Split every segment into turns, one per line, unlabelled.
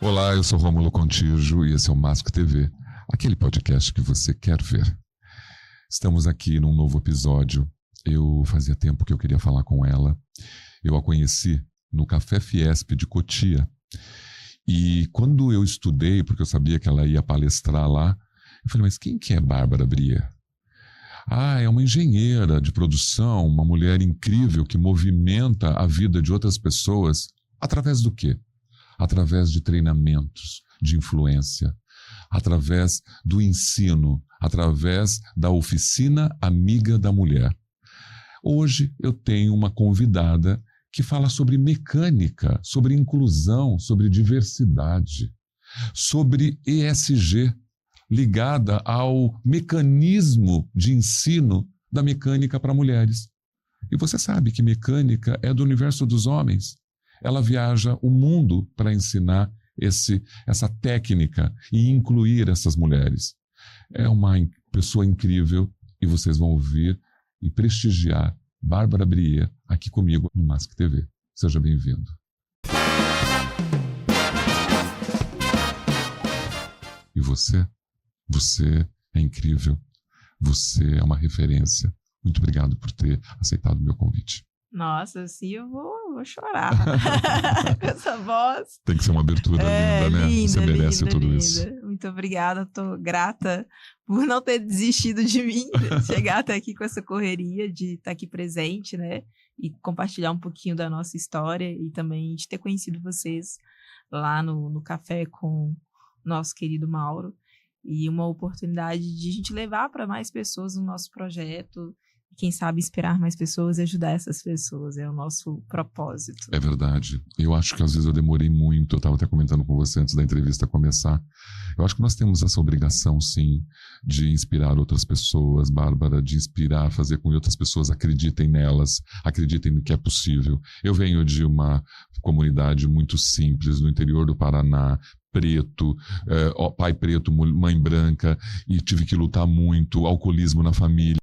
Olá, eu sou Rômulo Contígio e esse é o Masco TV, aquele podcast que você quer ver. Estamos aqui num novo episódio. Eu fazia tempo que eu queria falar com ela. Eu a conheci no Café Fiesp de Cotia. E quando eu estudei, porque eu sabia que ela ia palestrar lá, eu falei, mas quem que é Bárbara Brier? Ah, é uma engenheira de produção, uma mulher incrível que movimenta a vida de outras pessoas. Através do quê? Através de treinamentos de influência, através do ensino, através da oficina amiga da mulher. Hoje eu tenho uma convidada que fala sobre mecânica, sobre inclusão, sobre diversidade, sobre ESG, ligada ao mecanismo de ensino da mecânica para mulheres. E você sabe que mecânica é do universo dos homens. Ela viaja o mundo para ensinar essa técnica e incluir essas mulheres. É uma pessoa incrível e vocês vão ouvir e prestigiar Bárbara Brier aqui comigo no Masco TV. Seja bem-vindo. E você? Você é incrível. Você é uma referência. Muito obrigado por ter aceitado o meu convite.
Nossa, assim eu vou chorar com essa voz.
Tem que ser uma abertura linda, né?
Linda,
você merece
linda,
tudo
linda.
isso.
Muito obrigada, estou grata por não ter desistido de mim, chegar até aqui com essa correria de estar aqui presente, né? E compartilhar um pouquinho da nossa história e também de ter conhecido vocês lá no café com o nosso querido Mauro. E uma oportunidade de a gente levar para mais pessoas o nosso projeto. Quem sabe inspirar mais pessoas e ajudar essas pessoas, é o nosso propósito.
É verdade. Eu acho que às vezes eu demorei muito, eu estava até comentando com você antes da entrevista começar. Eu acho que nós temos essa obrigação, sim, de inspirar outras pessoas, Bárbara, de inspirar, fazer com que outras pessoas acreditem nelas, acreditem no que é possível. Eu venho de uma comunidade muito simples, no interior do Paraná, preto, pai preto, mãe branca, e tive que lutar muito, alcoolismo na família,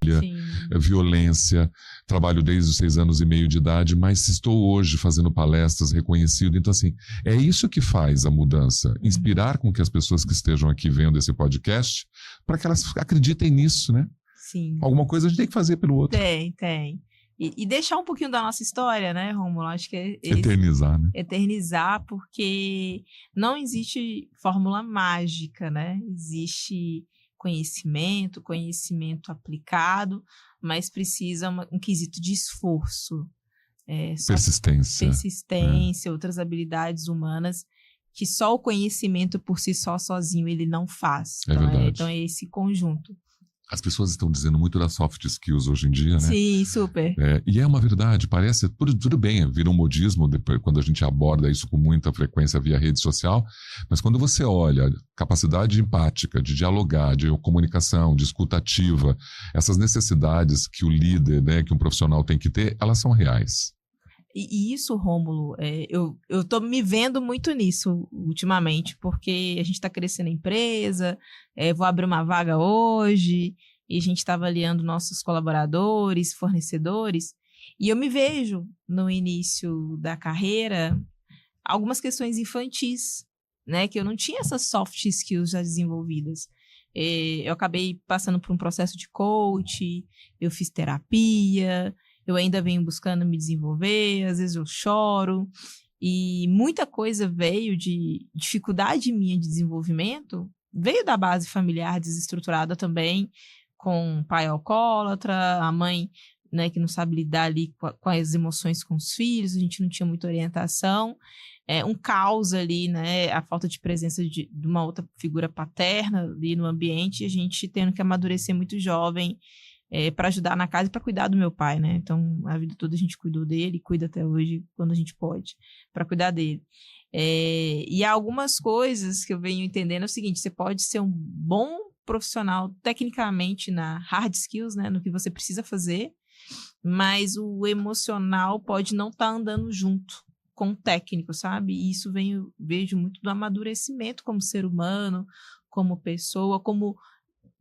violência, trabalho desde os 6 anos e meio de idade, mas estou hoje fazendo palestras, reconhecido, então assim, é isso que faz a mudança, inspirar com que as pessoas que estejam aqui vendo esse podcast, para que elas acreditem nisso, né?
Sim.
Alguma coisa a gente tem que fazer pelo outro.
Tem. E deixar um pouquinho da nossa história, né, Rômulo? Acho que é
eternizar, né?
Eternizar, porque não existe fórmula mágica, né? Existe conhecimento aplicado, mas precisa um quesito de esforço. Persistência, outras habilidades humanas que só o conhecimento por si só, sozinho, ele não faz.
É verdade.
Então é esse conjunto.
As pessoas estão dizendo muito das soft skills hoje em dia, né?
Sim, super.
E é uma verdade, parece, tudo bem, vira um modismo depois, quando a gente aborda isso com muita frequência via rede social, mas quando você olha capacidade empática, de dialogar, de comunicação, de escuta ativa, essas necessidades que o líder, né, que um profissional tem que ter, elas são reais.
E isso, Rômulo, eu tô me vendo muito nisso ultimamente, porque a gente está crescendo a empresa, vou abrir uma vaga hoje, e a gente está avaliando nossos colaboradores, fornecedores, e eu me vejo no início da carreira algumas questões infantis, né, que eu não tinha essas soft skills já desenvolvidas. Eu acabei passando por um processo de coach, eu fiz terapia, eu ainda venho buscando me desenvolver, às vezes eu choro, e muita coisa veio de dificuldade minha de desenvolvimento, veio da base familiar desestruturada também, com o pai alcoólatra, a mãe, né, que não sabe lidar ali com as emoções com os filhos, a gente não tinha muita orientação, um caos ali, né, a falta de presença de uma outra figura paterna ali no ambiente, a gente tendo que amadurecer muito jovem, para ajudar na casa e para cuidar do meu pai, né? Então, a vida toda a gente cuidou dele, cuida até hoje, quando a gente pode, para cuidar dele. E há algumas coisas que eu venho entendendo, é o seguinte, você pode ser um bom profissional, tecnicamente, na hard skills, né? No que você precisa fazer, mas o emocional pode não estar andando junto com o técnico, sabe? E isso vejo muito do amadurecimento como ser humano, como pessoa, como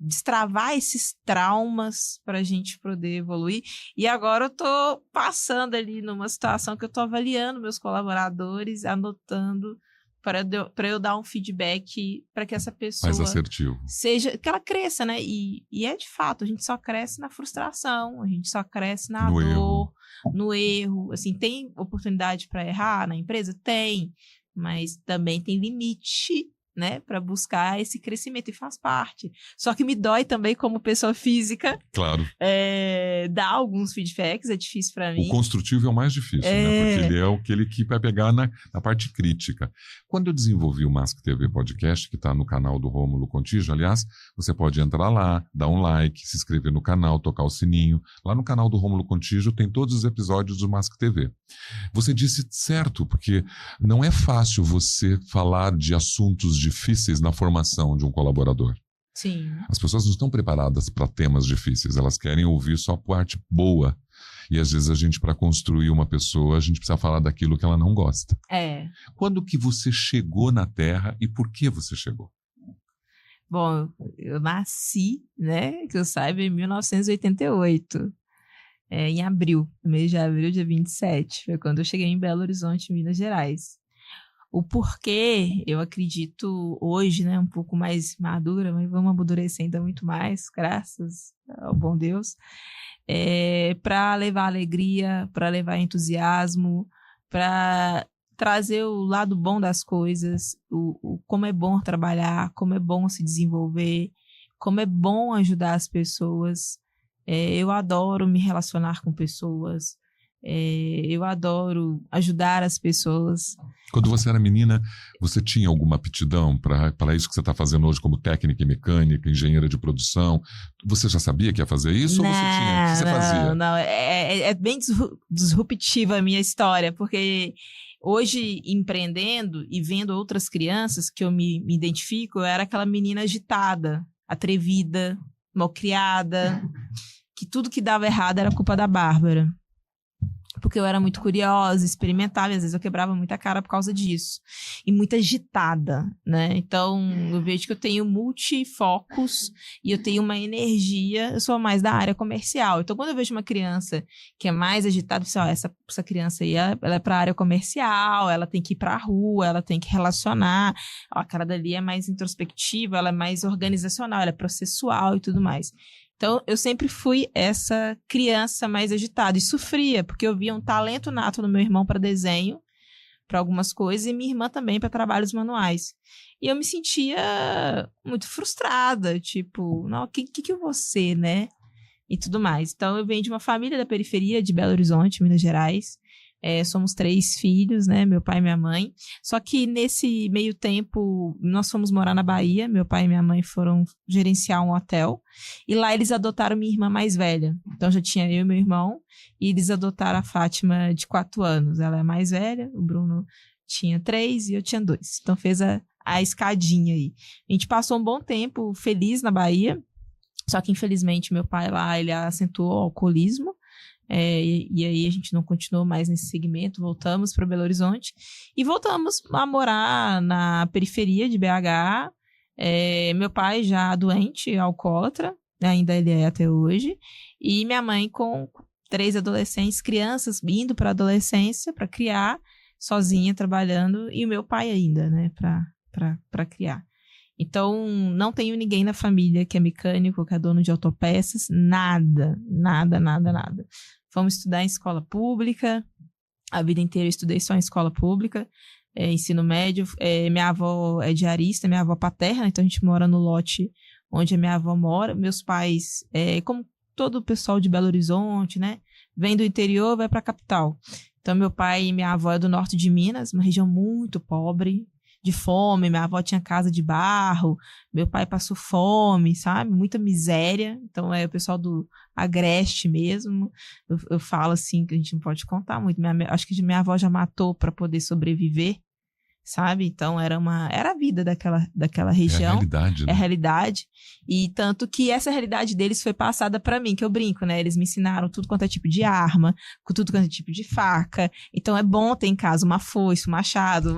destravar esses traumas para a gente poder evoluir. E agora eu tô passando ali numa situação que eu tô avaliando meus colaboradores, anotando para eu dar um feedback para que essa pessoa
Mais assertivo.
seja, que ela cresça, né? E é de fato, a gente só cresce na frustração, a gente só cresce na dor, no erro. Assim, tem oportunidade para errar na empresa? Tem, mas também tem limite, né, para buscar esse crescimento, e faz parte. Só que me dói também como pessoa física.
Claro.
Dar alguns feedbacks, é difícil para mim.
O construtivo é o mais difícil, né? Porque ele é aquele que vai pegar na parte crítica. Quando eu desenvolvi o Mask TV Podcast, que está no canal do Rômulo Contígio, aliás, você pode entrar lá, dar um like, se inscrever no canal, tocar o sininho. Lá no canal do Rômulo Contígio tem todos os episódios do Mask TV. Você disse certo, porque não é fácil você falar de assuntos difíceis na formação de um colaborador.
Sim.
As pessoas não estão preparadas para temas difíceis, elas querem ouvir só a parte boa. E às vezes a gente, para construir uma pessoa, a gente precisa falar daquilo que ela não gosta. Quando que você chegou na Terra e por que você chegou?
Bom, eu nasci, né, que eu saiba, em 1988. Em abril, no mês de abril, dia 27. Foi quando eu cheguei em Belo Horizonte, Minas Gerais. O porquê, eu acredito hoje, né, um pouco mais madura, mas vamos amadurecer ainda muito mais, graças ao bom Deus, para levar alegria, para levar entusiasmo, para trazer o lado bom das coisas, como é bom trabalhar, como é bom se desenvolver, como é bom ajudar as pessoas. Eu adoro me relacionar com pessoas, eu adoro ajudar as pessoas.
Quando você era menina, você tinha alguma aptidão para isso que você está fazendo hoje como técnica e mecânica, engenheira de produção? Você já sabia que ia fazer isso ou você tinha? O que você fazia?
Não, é bem disruptiva a minha história, porque hoje, empreendendo e vendo outras crianças que eu me identifico, eu era aquela menina agitada, atrevida, malcriada, que tudo que dava errado era culpa da Bárbara. Porque eu era muito curiosa, experimentava, e às vezes eu quebrava muita cara por causa disso. E muito agitada, né? Então, eu vejo que eu tenho multifocos e eu tenho uma energia, eu sou mais da área comercial. Então, quando eu vejo uma criança que é mais agitada, eu penso, essa criança aí, ela é para a área comercial, ela tem que ir para a rua, ela tem que relacionar. A cara dali é mais introspectiva, ela é mais organizacional, ela é processual e tudo mais. Então, eu sempre fui essa criança mais agitada e sofria, porque eu via um talento nato no meu irmão para desenho, para algumas coisas, e minha irmã também para trabalhos manuais. E eu me sentia muito frustrada, tipo, não, o que eu vou ser, né? E tudo mais. Então, eu venho de uma família da periferia de Belo Horizonte, Minas Gerais. Somos 3 filhos, né? Meu pai e minha mãe. Só que nesse meio tempo, nós fomos morar na Bahia. Meu pai e minha mãe foram gerenciar um hotel. E lá eles adotaram minha irmã mais velha. Então já tinha eu e meu irmão. E eles adotaram a Fátima de 4 anos. Ela é mais velha. O Bruno tinha 3 e eu tinha 2. Então fez a escadinha aí. A gente passou um bom tempo feliz na Bahia. Só que infelizmente meu pai lá, ele acentuou o alcoolismo. E aí a gente não continuou mais nesse segmento, voltamos para Belo Horizonte e voltamos a morar na periferia de BH. Meu pai já doente, alcoólatra, ainda ele é até hoje, e minha mãe com 3 adolescentes, crianças indo para a adolescência para criar, sozinha trabalhando, e o meu pai ainda, né, para criar. Então, não tenho ninguém na família que é mecânico, que é dono de autopeças, nada. Fomos estudar em escola pública, a vida inteira eu estudei só em escola pública, ensino médio. Minha avó é diarista, minha avó paterna, então a gente mora no lote onde a minha avó mora. Meus pais, como todo o pessoal de Belo Horizonte, né, vem do interior, vai para a capital. Então, meu pai e minha avó é do norte de Minas, uma região muito pobre, de fome. Minha avó tinha casa de barro, meu pai passou fome, sabe? Muita miséria. Então, o pessoal do Agreste mesmo. Eu falo assim, que a gente não pode contar muito. Acho que minha avó já matou para poder sobreviver, sabe? Então, era a vida daquela região. É a
realidade, né?
É a realidade. E tanto que essa realidade deles foi passada para mim, que eu brinco, né? Eles me ensinaram tudo quanto é tipo de arma, tudo quanto é tipo de faca. Então, é bom ter em casa uma foice, um machado,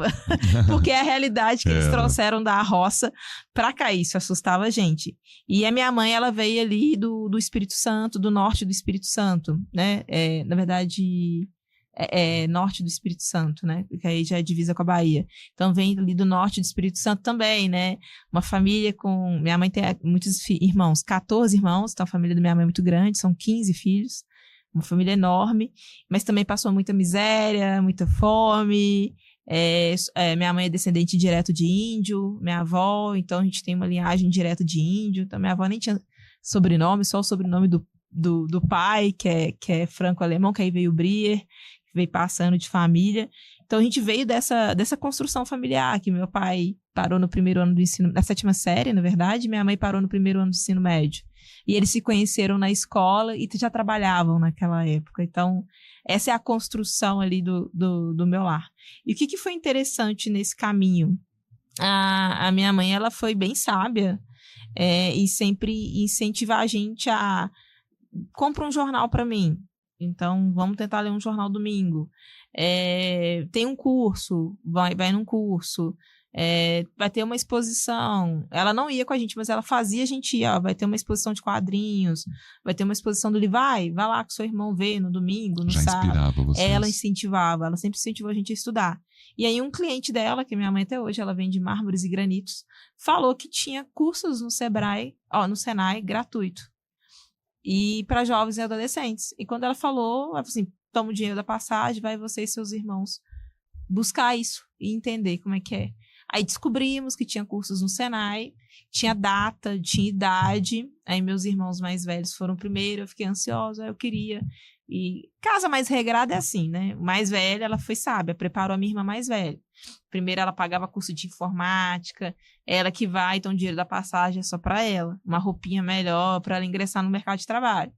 porque é a realidade que eles trouxeram da roça para cá. Isso assustava a gente. E a minha mãe, ela veio ali do Espírito Santo, do norte do Espírito Santo, né? Na verdade, norte do Espírito Santo, né? Que aí já é divisa com a Bahia. Então vem ali do norte do Espírito Santo também, né? Uma família com... Minha mãe tem muitos irmãos, 14 irmãos, então a família da minha mãe é muito grande, são 15 filhos, uma família enorme, mas também passou muita miséria, muita fome. Minha mãe é descendente direto de índio, minha avó, então a gente tem uma linhagem direta de índio, então minha avó nem tinha sobrenome, só o sobrenome do pai, que é franco-alemão, que aí veio o Brier, que veio passando de família. Então a gente veio dessa construção familiar, que meu pai parou no primeiro ano do ensino, na 7ª série, na verdade, minha mãe parou no primeiro ano do ensino médio. E eles se conheceram na escola e já trabalhavam naquela época. Então, essa é a construção ali do meu lar. E o que foi interessante nesse caminho? A minha mãe, ela foi bem sábia e sempre incentiva a gente a... Compra um jornal para mim. Então, vamos tentar ler um jornal domingo. Tem um curso, vai num curso. Vai ter uma exposição. Ela não ia com a gente, mas ela fazia a gente ir. Vai ter uma exposição de quadrinhos, vai ter uma exposição do livro. Vai lá com seu irmão ver no domingo, no
Já
sábado.
inspirava vocês.
Ela incentivava, ela sempre incentivou a gente a estudar. E aí um cliente dela, que é minha mãe até hoje, ela vende mármores e granitos, falou que tinha cursos no Senai gratuito. E para jovens e adolescentes. E quando ela falou, ela falou assim, toma o dinheiro da passagem, vai você e seus irmãos buscar isso e entender como é que é. Aí descobrimos que tinha cursos no Senai, tinha data, tinha idade. Aí meus irmãos mais velhos foram primeiro, eu fiquei ansiosa, eu queria. E casa mais regrada é assim, né? Mais velha, ela foi sábia, preparou a minha irmã mais velha. Primeiro ela pagava curso de informática, ela que vai, então o dinheiro da passagem é só para ela. Uma roupinha melhor para ela ingressar no mercado de trabalho.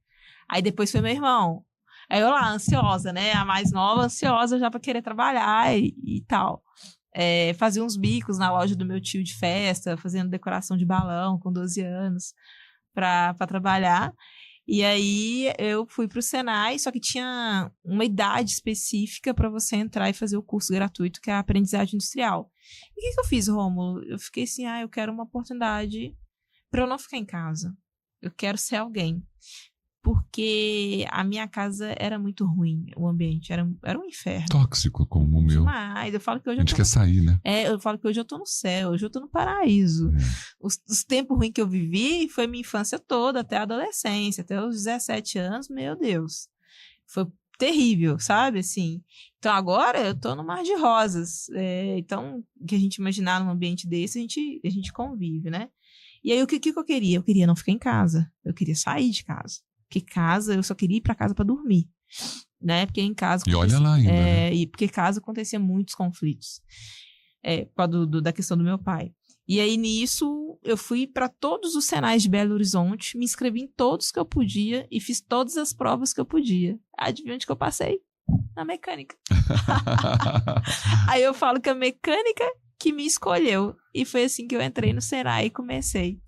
Aí depois foi meu irmão. Aí eu lá, ansiosa, né? A mais nova, ansiosa já para querer trabalhar e tal. Fazia uns bicos na loja do meu tio de festa, fazendo decoração de balão com 12 anos para trabalhar. E aí eu fui para o Senai, só que tinha uma idade específica para você entrar e fazer o curso gratuito, que é a aprendizagem industrial. E o que eu fiz, Rômulo? Eu fiquei assim, eu quero uma oportunidade para eu não ficar em casa. Eu quero ser alguém. Porque a minha casa era muito ruim, o ambiente era um inferno.
Tóxico como o meu.
Demais. Eu falo que hoje
a gente quer sair, né?
Eu falo que hoje eu tô no céu, hoje eu tô no paraíso. Os tempos ruins que eu vivi foi minha infância toda, até a adolescência, até os 17 anos, meu Deus. Foi terrível, sabe, assim. Então agora eu tô no mar de rosas. Então, o que a gente imaginar num ambiente desse, a gente convive, né? E aí, o que eu queria? Eu queria não ficar em casa. Eu queria sair de casa. Porque casa, eu só queria ir para casa para dormir, né? Porque em casa...
E olha lá ainda, né?
E porque em casa acontecia muitos conflitos, por causa da questão do meu pai. E aí, nisso, eu fui para todos os Senais de Belo Horizonte, me inscrevi em todos que eu podia e fiz todas as provas que eu podia. Adivinha onde que eu passei? Na mecânica. Aí eu falo que a mecânica que me escolheu. E foi assim que eu entrei no Senai e comecei.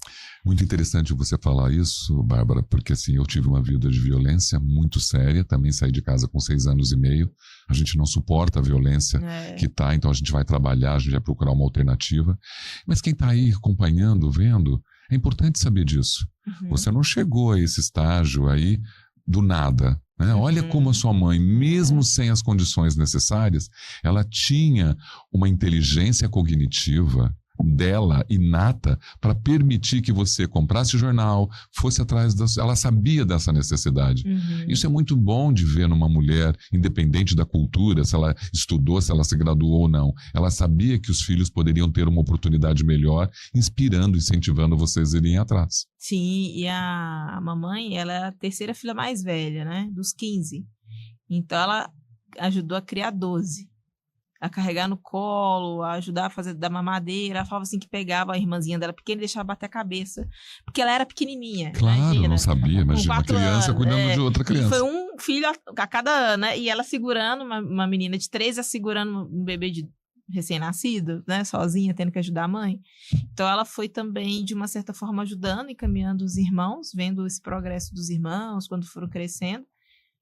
Muito interessante você falar isso, Bárbara, porque assim, eu tive uma vida de violência muito séria, também saí de casa com 6 anos e meio, a gente não suporta a violência que tá, então a gente vai trabalhar, a gente vai procurar uma alternativa, mas quem tá aí acompanhando, vendo, é importante saber disso. Você não chegou a esse estágio aí do nada, né? Olha como a sua mãe, mesmo sem as condições necessárias, ela tinha uma inteligência cognitiva dela, inata, para permitir que você comprasse o jornal, fosse atrás ela sabia dessa necessidade. Isso é muito bom de ver numa mulher, independente da cultura, se ela estudou, se ela se graduou ou não. Ela sabia que os filhos poderiam ter uma oportunidade melhor, inspirando, incentivando vocês a irem atrás.
Sim, e a mamãe, ela é a terceira filha mais velha, né, dos 15. Então ela ajudou a criar 12. A carregar no colo, a ajudar a fazer da mamadeira. Ela falava assim que pegava a irmãzinha dela pequena e deixava bater a cabeça. Porque ela era pequenininha.
Claro,
imagina,
não sabia. Imagina uma criança cuidando de outra criança.
E foi um filho a cada ano, né? E ela segurando, uma menina de 3, segurando um bebê de recém-nascido, né? Sozinha, tendo que ajudar a mãe. Então ela foi também, de uma certa forma, ajudando e caminhando os irmãos, vendo esse progresso dos irmãos, quando foram crescendo.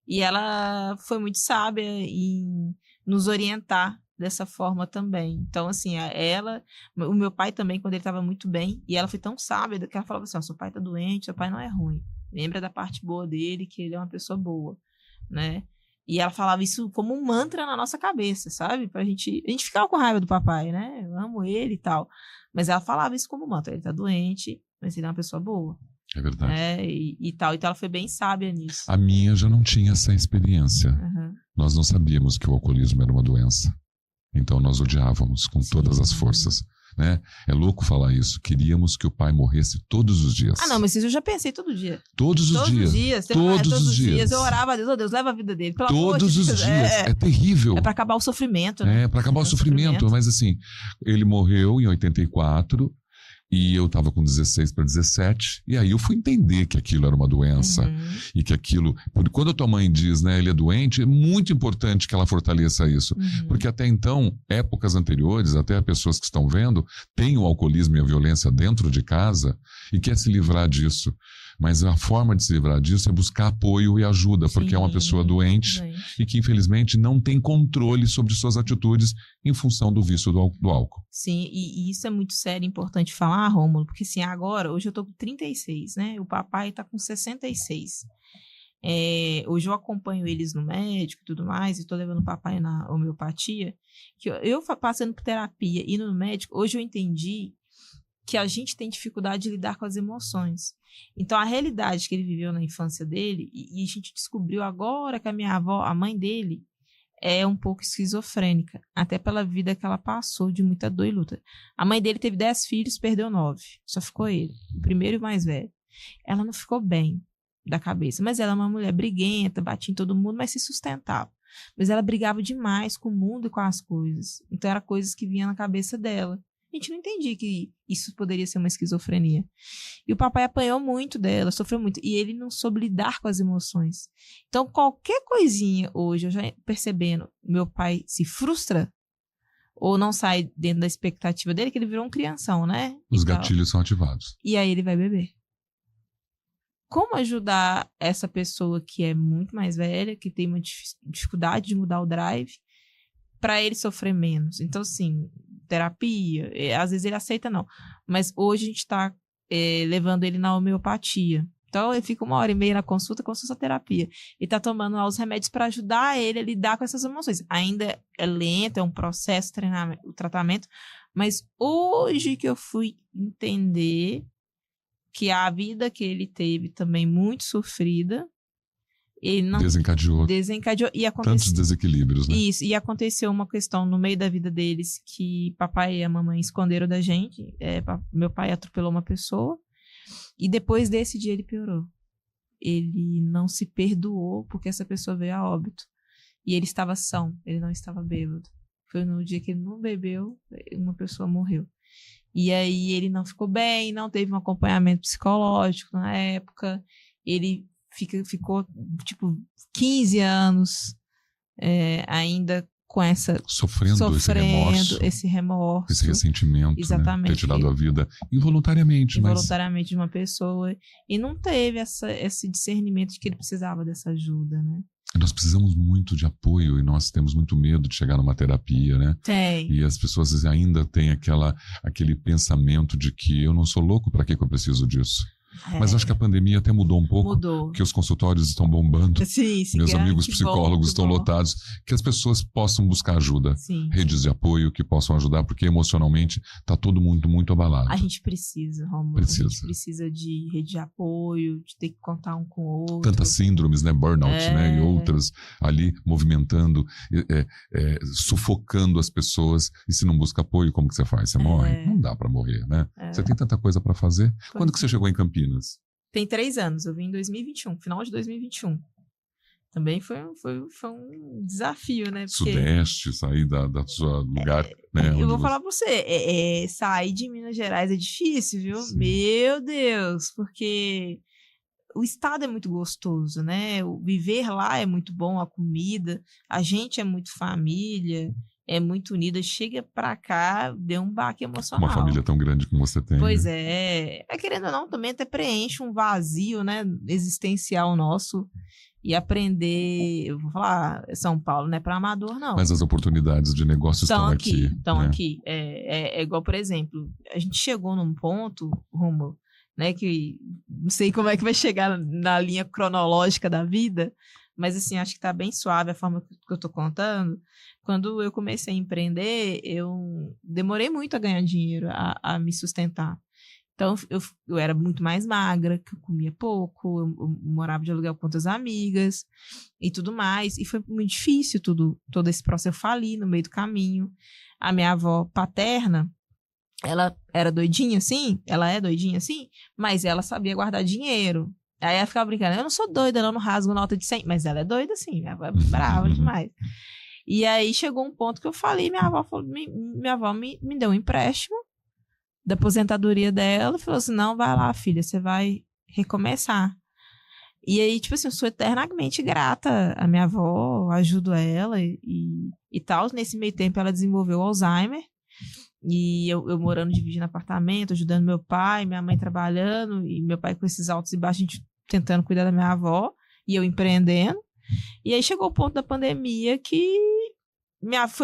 E ela foi muito sábia em nos orientar dessa forma também. Então, assim, o meu pai também, quando ele estava muito bem, e ela foi tão sábia que ela falava assim, seu pai tá doente, seu pai não é ruim. Lembra da parte boa dele, que ele é uma pessoa boa, né? E ela falava isso como um mantra na nossa cabeça, sabe? A gente ficava com raiva do papai, né? Eu amo ele e tal. Mas ela falava isso como mantra. Ele tá doente, mas ele é uma pessoa boa.
É verdade.
E tal. Então ela foi bem sábia nisso.
A minha já não tinha essa experiência.
Uhum.
Nós não sabíamos que o alcoolismo era uma doença. Então nós odiávamos com todas as forças. Né? É louco falar isso. Queríamos que o pai morresse todos os dias.
Ah, não, mas isso eu já pensei todo dia.
Todos os dias.
Todos os dias. Eu orava a Deus, oh Deus, leva a vida dele. Pelo
todos os dias. É terrível.
É pra acabar o sofrimento, né?
É pra acabar o sofrimento. Mas assim, ele morreu em 84 e eu tava com 16 para 17. E aí eu fui entender que aquilo era uma doença. E que aquilo... Quando a tua mãe diz, né, ele é doente, é muito importante que ela fortaleça isso. Porque até então, épocas anteriores, até pessoas que estão vendo, têm o alcoolismo e a violência dentro de casa e quer se livrar disso. Mas a forma de se livrar disso é buscar apoio e ajuda, porque é uma pessoa doente e que, infelizmente, não tem controle sobre suas atitudes em função do vício do álcool.
Sim, e isso é muito sério e importante falar, Rômulo, porque assim, agora, hoje eu tô com 36, né? O papai tá com 66. Hoje eu acompanho eles no médico e tudo mais, e tô levando o papai na homeopatia, que eu passando por terapia e no médico, hoje eu entendi que a gente tem dificuldade de lidar com as emoções. Então, a realidade que ele viveu na infância dele, e a gente descobriu agora que a minha avó, a mãe dele, é um pouco esquizofrênica, até pela vida que ela passou de muita dor e luta. A mãe dele teve 10 filhos, perdeu 9. Só ficou ele, o primeiro e o mais velho. Ela não ficou bem da cabeça, mas ela é uma mulher briguenta, batia em todo mundo, mas se sustentava. Mas ela brigava demais com o mundo e com as coisas. Então, eram coisas que vinham na cabeça dela. A gente não entendia que isso poderia ser uma esquizofrenia. E o papai apanhou muito dela, sofreu muito. E ele não soube lidar com as emoções. Então, qualquer coisinha hoje, eu já percebendo, meu pai se frustra ou não sai dentro da expectativa dele, que ele virou um crianção, né?
Os gatilhos são ativados.
E aí ele vai beber. Como ajudar essa pessoa que é muito mais velha, que tem uma dificuldade de mudar o drive, para ele sofrer menos? Então, assim, terapia, às vezes ele aceita não, mas hoje a gente está levando ele na homeopatia, então ele fica 1h30 na consulta, como se fosse a terapia, e tá tomando lá os remédios para ajudar ele a lidar com essas emoções. Ainda é lento, é um processo, o tratamento, mas hoje que eu fui entender que a vida que ele teve também muito sofrida, ele não desencadeou e aconteceu
tantos desequilíbrios, né?
Isso, e aconteceu uma questão no meio da vida deles que papai e a mamãe esconderam da gente. Meu pai atropelou uma pessoa e depois desse dia ele piorou. Ele não se perdoou porque essa pessoa veio a óbito e ele estava são, ele não estava bêbado. Foi no dia que ele não bebeu, uma pessoa morreu. E aí ele não ficou bem, não teve um acompanhamento psicológico na época, ele ficou, tipo, 15 anos ainda com essa... Sofrendo esse remorso.
Esse ressentimento,
exatamente,
né? Ter tirado a vida involuntariamente
de uma pessoa. E não teve esse discernimento de que ele precisava dessa ajuda, né?
Nós precisamos muito de apoio e nós temos muito medo de chegar numa terapia, né?
Tem.
E as pessoas ainda têm aquele pensamento de que eu não sou louco, para que eu preciso disso? Mas acho que a pandemia até mudou um pouco, porque os consultórios estão bombando.
Sim,
meus amigos psicólogos estão lotados, que as pessoas possam buscar ajuda, redes de apoio que possam ajudar, porque emocionalmente está todo mundo muito abalado.
A gente precisa, Romulo, a gente precisa de rede de apoio, de ter que contar um com o outro.
Tantas síndromes, né, burnout, né, e outras ali movimentando, sufocando as pessoas, e se não busca apoio, como que você faz? Você morre? Não dá para morrer, né? Você tem tanta coisa para fazer. Quando que você chegou em Campinas?
Tem 3 anos, eu vim em 2021, final de 2021. Também foi um desafio, né? Porque,
Sudeste, sair da sua lugar, né?
Eu vou falar pra você, sair de Minas Gerais é difícil, viu? Sim. Meu Deus, porque o estado é muito gostoso, né? O viver lá é muito bom, a comida, a gente é muito família, é muito unida, chega pra cá, deu um baque emocional.
Uma família tão grande como você tem.
Pois
né?
Querendo ou não, também até preenche um vazio, né, existencial nosso, e aprender, eu vou falar, São Paulo não é pra amador, não.
Mas as oportunidades de negócio estão aqui.
Estão
né?
aqui. É igual, por exemplo, a gente chegou num ponto, Romulo, né, que não sei como é que vai chegar na linha cronológica da vida, Mas, assim, acho que tá bem suave a forma que eu tô contando. Quando eu comecei a empreender, eu demorei muito a ganhar dinheiro, a me sustentar. Então, eu era muito mais magra, que eu comia pouco, eu morava de aluguel com outras amigas e tudo mais. E foi muito difícil todo esse processo. Eu fali no meio do caminho. A minha avó paterna, ela era doidinha assim, ela é doidinha assim, mas ela sabia guardar dinheiro. Aí ela ficava brincando, eu não sou doida, não rasgo nota de 100, mas ela é doida assim, minha avó é brava demais. E aí chegou um ponto que eu falei, minha avó me deu um empréstimo da aposentadoria dela, e falou assim, não, vai lá, filha, você vai recomeçar. E aí, tipo assim, eu sou eternamente grata à minha avó, ajudo ela e tal. Nesse meio tempo, ela desenvolveu Alzheimer, e eu morando, dividindo apartamento, ajudando meu pai, minha mãe trabalhando, e meu pai com esses altos e baixos, a gente tentando cuidar da minha avó, e eu empreendendo. E aí chegou o ponto da pandemia que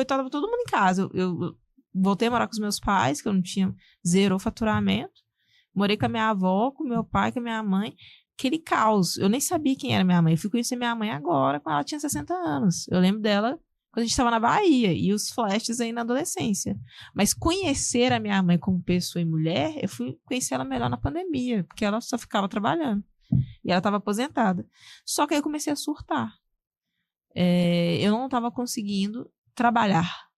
tava todo mundo em casa. Eu voltei a morar com os meus pais, que eu não tinha, zerou o faturamento. Morei com a minha avó, com meu pai, com a minha mãe. Aquele caos. Eu nem sabia quem era minha mãe. Eu fui conhecer minha mãe agora, quando ela tinha 60 anos. Eu lembro dela quando a gente estava na Bahia, e os flashes aí na adolescência. Mas conhecer a minha mãe como pessoa e mulher, eu fui conhecer ela melhor na pandemia, porque ela só ficava trabalhando. E ela estava aposentada. Só que aí eu comecei a surtar. Eu não estava conseguindo trabalhar.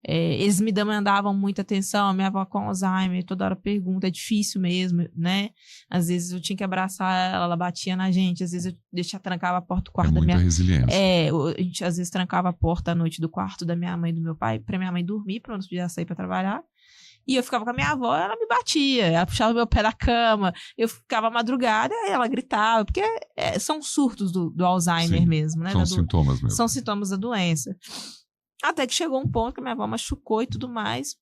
Eles me demandavam muita atenção, a minha avó com Alzheimer, toda hora pergunta, é difícil mesmo, né? Às vezes eu tinha que abraçar ela, ela batia na gente, às vezes eu trancava a porta do quarto da minha...
resiliência.
A gente às vezes trancava a porta à noite do quarto da minha mãe e do meu pai, pra minha mãe dormir, pra eu não podia sair pra trabalhar. E eu ficava com a minha avó, ela me batia, ela puxava o meu pé da cama, eu ficava madrugada, e ela gritava, porque são surtos do Alzheimer. Sim, mesmo, né?
São sintomas mesmo.
São sintomas da doença. Até que chegou um ponto que a minha avó machucou e tudo mais.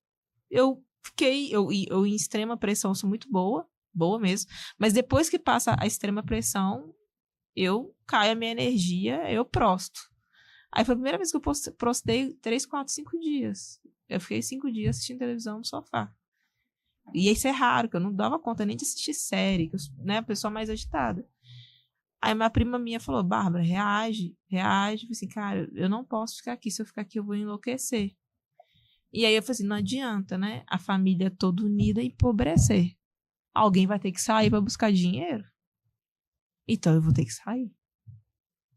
Eu em extrema pressão, sou muito boa mesmo. Mas depois que passa a extrema pressão, eu caio a minha energia, eu prosto. Aí foi a primeira vez que eu prostei 3, 4, 5 dias. Eu fiquei 5 dias assistindo televisão no sofá. E isso é raro, que eu não dava conta nem de assistir série, que eu, né, a pessoa mais agitada. Aí uma prima minha falou, Bárbara, reage. Eu falei assim, cara, eu não posso ficar aqui. Se eu ficar aqui, eu vou enlouquecer. E aí eu falei assim, não adianta, né? A família toda unida empobrecer. Alguém vai ter que sair para buscar dinheiro. Então eu vou ter que sair.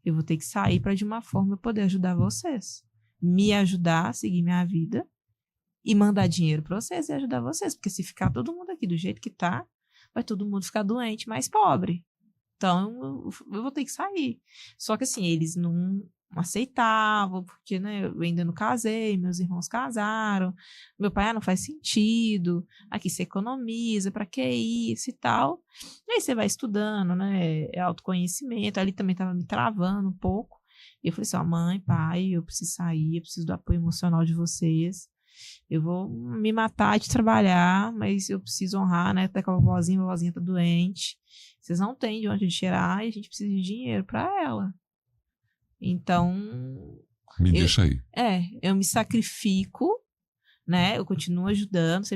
Eu vou ter que sair para de uma forma eu poder ajudar vocês. Me ajudar a seguir minha vida e mandar dinheiro para vocês e ajudar vocês. Porque se ficar todo mundo aqui do jeito que tá, vai todo mundo ficar doente, mais pobre. Então, eu vou ter que sair. Só que, assim, eles não aceitavam, porque, né, eu ainda não casei, meus irmãos casaram, meu pai, não faz sentido, aqui você economiza, pra que isso e tal. E aí você vai estudando, né, autoconhecimento, ali também tava me travando um pouco. E eu falei assim, mãe, pai, eu preciso sair, eu preciso do apoio emocional de vocês. Eu vou me matar de trabalhar, mas eu preciso honrar, né, até com a vozinha tá doente. Vocês não têm de onde tirar e a gente precisa de dinheiro para ela. Então...
deixa aí.
Eu me sacrifico, né? Eu continuo ajudando.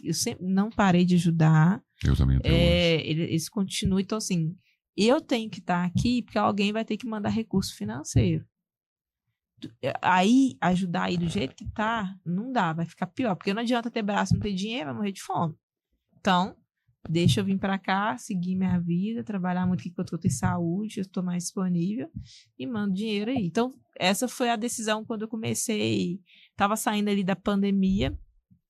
Eu sempre não parei de ajudar.
Eu também até hoje.
Eles continuam. Então, assim, eu tenho que estar aqui porque alguém vai ter que mandar recurso financeiro. Aí, ajudar aí do jeito que tá, não dá. Vai ficar pior. Porque não adianta ter braço e não ter dinheiro, vai morrer de fome. Então... deixa eu vir para cá, seguir minha vida, trabalhar muito aqui enquanto eu tenho saúde, eu estou mais disponível e mando dinheiro aí. Então, essa foi a decisão quando eu comecei, estava saindo ali da pandemia,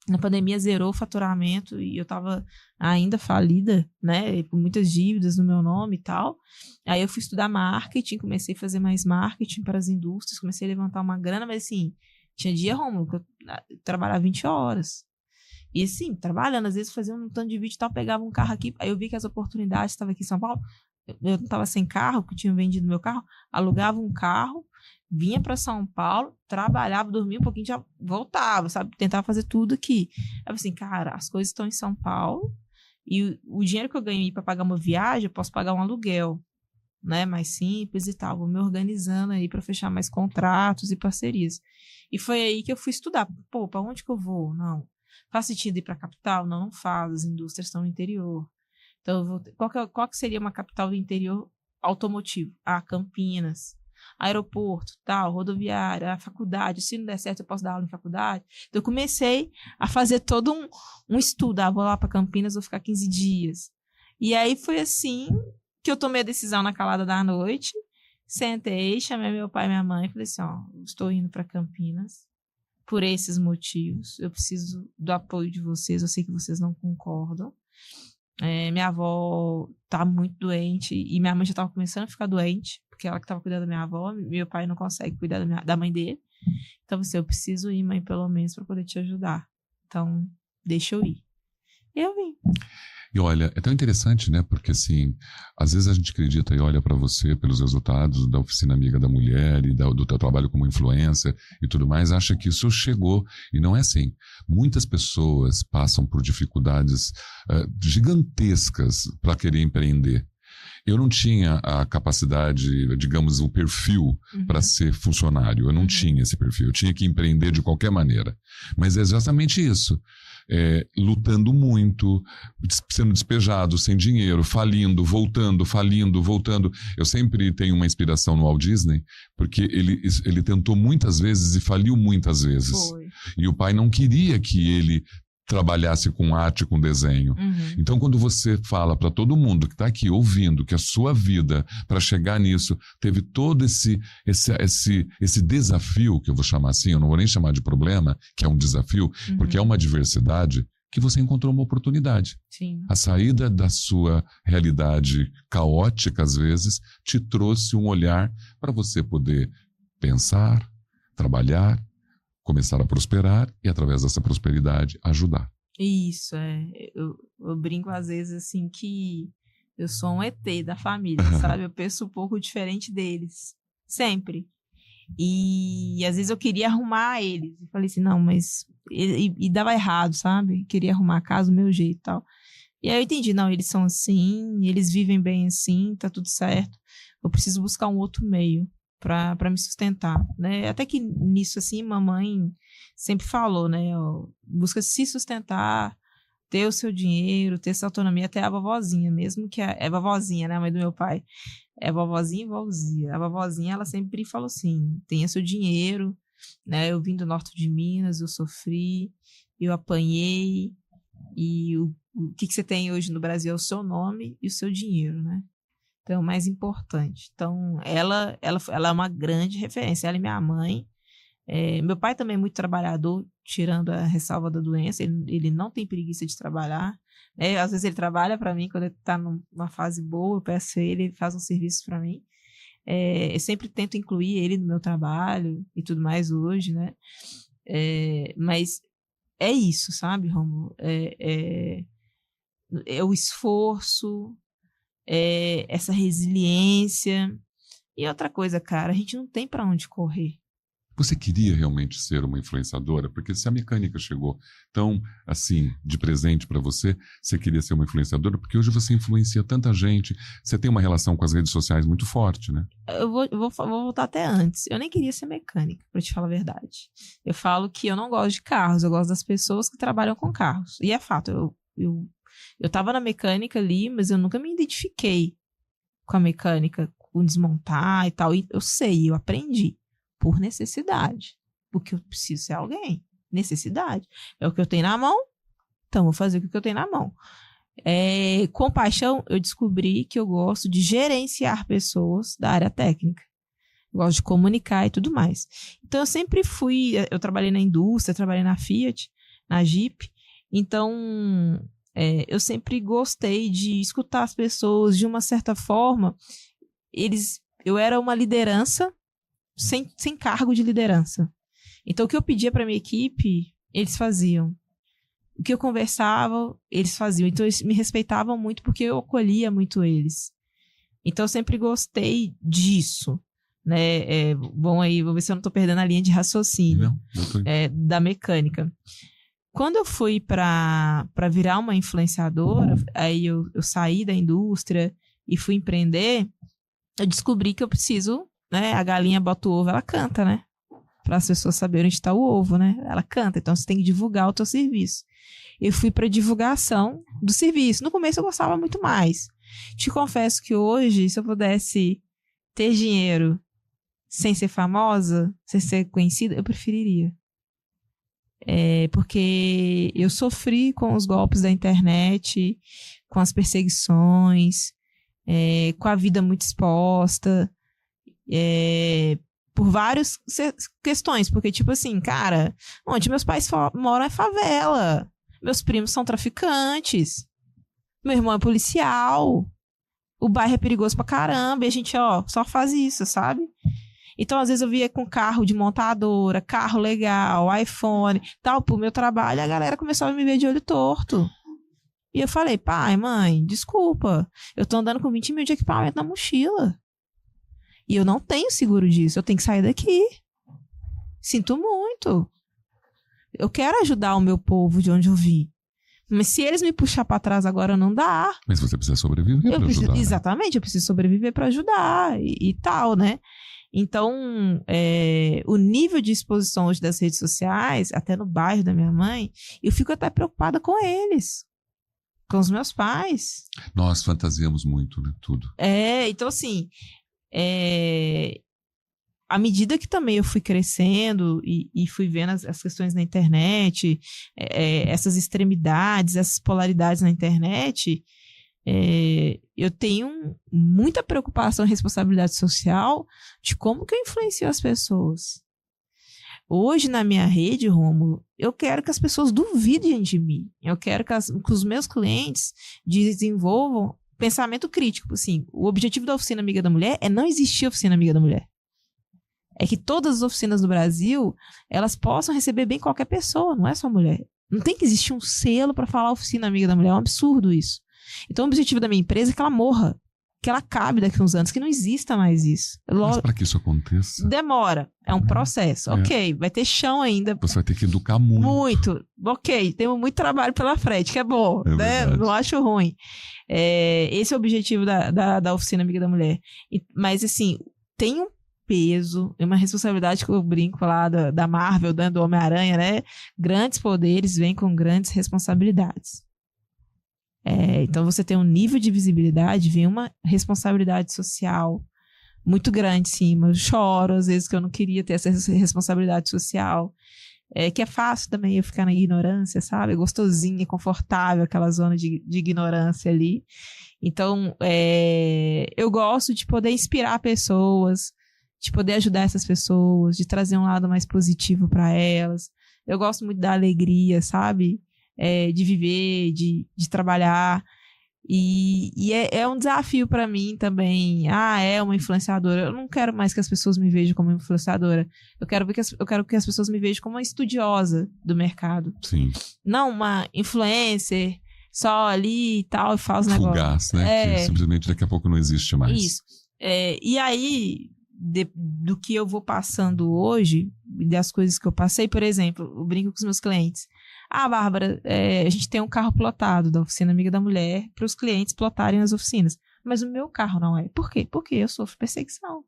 na pandemia zerou o faturamento e eu estava ainda falida, né, com muitas dívidas no meu nome e tal. Aí eu fui estudar marketing, comecei a fazer mais marketing para as indústrias, comecei a levantar uma grana, mas assim, tinha dia, Rômulo, que eu trabalhava 20 horas. E assim, trabalhando, às vezes fazia um tanto de vídeo e tal, pegava um carro aqui, aí eu vi que as oportunidades estavam aqui em São Paulo, eu não estava sem carro, porque eu tinha vendido meu carro, alugava um carro, vinha para São Paulo, trabalhava, dormia um pouquinho, já voltava, sabe? Tentava fazer tudo aqui. Aí eu falei assim, cara, as coisas estão em São Paulo, e o dinheiro que eu ganhei para pagar uma viagem, eu posso pagar um aluguel, né? Mais simples e tal, vou me organizando aí para fechar mais contratos e parcerias. E foi aí que eu fui estudar. Pô, para onde que eu vou? Não. Faz sentido ir para a capital? Não faz, as indústrias estão no interior. Então, qual que seria uma capital do interior automotivo. Campinas, aeroporto, tal, rodoviária, a faculdade. Se não der certo, eu posso dar aula em faculdade. Então, eu comecei a fazer todo um estudo. Vou lá para Campinas, vou ficar 15 dias. E aí foi assim que eu tomei a decisão na calada da noite. Sentei, chamei meu pai e minha mãe e falei assim, estou indo para Campinas por esses motivos. Eu preciso do apoio de vocês. Eu sei que vocês não concordam. Minha avó tá muito doente e minha mãe já estava começando a ficar doente, porque ela que estava cuidando da minha avó, meu pai não consegue cuidar da mãe dele. Então, eu preciso ir, mãe, pelo menos, para poder te ajudar. Então, deixa eu ir. E eu vim.
E olha, é tão interessante, né? Porque assim, às vezes a gente acredita e olha para você pelos resultados da Oficina Amiga da Mulher e do teu trabalho como influencer e tudo mais, acha que isso chegou. E não é assim. Muitas pessoas passam por dificuldades gigantescas para querer empreender. Eu não tinha a capacidade, digamos, o perfil para ser funcionário. Eu não tinha esse perfil. Eu tinha que empreender de qualquer maneira. Mas é exatamente isso. Lutando muito, sendo despejado, sem dinheiro, falindo, voltando, falindo, voltando. Eu sempre tenho uma inspiração no Walt Disney, porque ele tentou muitas vezes e faliu muitas vezes.
Foi.
E o pai não queria que ele trabalhasse com arte, com desenho. Então, quando você fala para todo mundo que está aqui ouvindo que a sua vida, para chegar nisso, teve todo esse desafio, que eu vou chamar assim, eu não vou nem chamar de problema, que é um desafio, porque é uma adversidade, que você encontrou uma oportunidade.
Sim.
A saída da sua realidade caótica, às vezes, te trouxe um olhar para você poder pensar, trabalhar, começar a prosperar e, através dessa prosperidade, ajudar.
Isso, eu brinco às vezes assim que eu sou um ET da família, sabe? Eu penso um pouco diferente deles, sempre. E às vezes eu queria arrumar eles. Eu falei assim, não, mas... E dava errado, sabe? Queria arrumar a casa do meu jeito e tal. E aí eu entendi, não, eles são assim, eles vivem bem assim, tá tudo certo. Eu preciso buscar um outro meio para me sustentar, né? Até que nisso, assim, mamãe sempre falou, né? Busca se sustentar, ter o seu dinheiro, ter essa autonomia, até a vovozinha, mesmo que é vovozinha, né? A mãe do meu pai. É vovozinha e vovozinha. A vovozinha, ela sempre falou assim, tenha seu dinheiro, né? Eu vim do norte de Minas, eu sofri, eu apanhei, e o que você tem hoje no Brasil é o seu nome e o seu dinheiro, né? Então, é o mais importante. Então, ela é uma grande referência. Ela e minha mãe. Meu pai também é muito trabalhador, tirando a ressalva da doença. Ele não tem preguiça de trabalhar. Às vezes ele trabalha para mim, quando ele está numa fase boa, eu peço ele faz um serviço para mim. Eu sempre tento incluir ele no meu trabalho e tudo mais hoje, né? Mas é isso, sabe, Rômulo? É o esforço, essa resiliência. E outra coisa, cara, a gente não tem para onde correr.
Você queria realmente ser uma influenciadora? Porque se a mecânica chegou tão, assim, de presente para você, você queria ser uma influenciadora? Porque hoje você influencia tanta gente, você tem uma relação com as redes sociais muito forte, né?
Eu vou voltar até antes. Eu nem queria ser mecânica, para te falar a verdade. Eu falo que eu não gosto de carros, eu gosto das pessoas que trabalham com carros. E é fato, eu tava na mecânica ali, mas eu nunca me identifiquei com a mecânica, com desmontar e tal. E eu sei, eu aprendi por necessidade, porque eu preciso ser alguém. Necessidade. É o que eu tenho na mão, então vou fazer o que eu tenho na mão. Com paixão, eu descobri que eu gosto de gerenciar pessoas da área técnica. Eu gosto de comunicar e tudo mais. Então, eu sempre eu trabalhei na indústria, trabalhei na Fiat, na Jeep. Então, eu sempre gostei de escutar as pessoas de uma certa forma. Eu era uma liderança sem cargo de liderança. Então, o que eu pedia para minha equipe, eles faziam. O que eu conversava, eles faziam. Então, eles me respeitavam muito porque eu acolhia muito eles. Então, eu sempre gostei disso, né? Bom, aí, vou ver se eu não estou perdendo a linha de raciocínio. Da mecânica. Quando eu fui para virar uma influenciadora, aí eu saí da indústria e fui empreender, eu descobri que eu preciso, né? A galinha bota o ovo, ela canta, né? Para as pessoas saberem onde está o ovo, né? Ela canta, então você tem que divulgar o teu serviço. Eu fui para divulgação do serviço. No começo eu gostava muito mais. Te confesso que hoje, se eu pudesse ter dinheiro sem ser famosa, sem ser conhecida, eu preferiria. Porque eu sofri com os golpes da internet, com as perseguições, com a vida muito exposta, por várias questões. Porque, tipo assim, cara, onde meus pais moram é favela. Meus primos são traficantes. Meu irmão é policial. O bairro é perigoso pra caramba. E a gente, só faz isso, sabe? Então, às vezes, eu via com carro de montadora, carro legal, iPhone, tal, pro meu trabalho. A galera começou a me ver de olho torto. E eu falei, pai, mãe, desculpa. Eu tô andando com 20 mil de equipamento na mochila. E eu não tenho seguro disso. Eu tenho que sair daqui. Sinto muito. Eu quero ajudar o meu povo de onde eu vim. Mas se eles me puxar pra trás agora, não dá.
Mas você precisa sobreviver pra ajudar.
Exatamente, eu preciso sobreviver pra ajudar e tal, né? Então, o nível de exposição hoje das redes sociais, até no bairro da minha mãe, eu fico até preocupada com eles. Com os meus pais.
Nós fantasiamos muito, né? Tudo.
Então assim, à medida que também eu fui crescendo e fui vendo as questões na internet, essas extremidades, essas polaridades na internet, eu tenho muita preocupação e responsabilidade social de como que eu influencio as pessoas. Hoje, na minha rede, Rômulo, eu quero que as pessoas duvidem de mim. Eu quero que os meus clientes desenvolvam pensamento crítico. Assim, o objetivo da Oficina Amiga da Mulher é não existir Oficina Amiga da Mulher. É que todas as oficinas do Brasil, elas possam receber bem qualquer pessoa, não é só mulher. Não tem que existir um selo para falar Oficina Amiga da Mulher, é um absurdo isso. Então, o objetivo da minha empresa é que ela morra, que ela acabe daqui a uns anos, que não exista mais isso.
Mas para que isso aconteça...
Demora, é um processo. Ok, vai ter chão ainda.
Você vai ter que educar muito.
Muito, ok, temos muito trabalho pela frente, que é bom, né? Não acho ruim. Esse é o objetivo da Oficina Amiga da Mulher. Mas, assim, tem um peso, uma responsabilidade que eu brinco lá da Marvel, do Homem-Aranha, né? Grandes poderes vêm com grandes responsabilidades. Então, você tem um nível de visibilidade, vem uma responsabilidade social muito grande em cima. Eu choro, às vezes, que eu não queria ter essa responsabilidade social. Que é fácil também eu ficar na ignorância, sabe? É gostosinho, é confortável aquela zona de ignorância ali. Então, eu gosto de poder inspirar pessoas, de poder ajudar essas pessoas, de trazer um lado mais positivo para elas. Eu gosto muito da alegria, sabe? De viver, de trabalhar. E é um desafio para mim também. É uma influenciadora. Eu não quero mais que as pessoas me vejam como influenciadora. Eu quero que as pessoas me vejam como uma estudiosa do mercado.
Sim.
Não uma influencer só ali e tal, e faz negócio.
Fugaz, né? Que simplesmente daqui a pouco não existe mais.
Isso. E aí, do que eu vou passando hoje, das coisas que eu passei, por exemplo, eu brinco com os meus clientes. Bárbara, a gente tem um carro plotado da Oficina Amiga da Mulher para os clientes plotarem as oficinas. Mas o meu carro não é. Por quê? Porque eu sofro perseguição.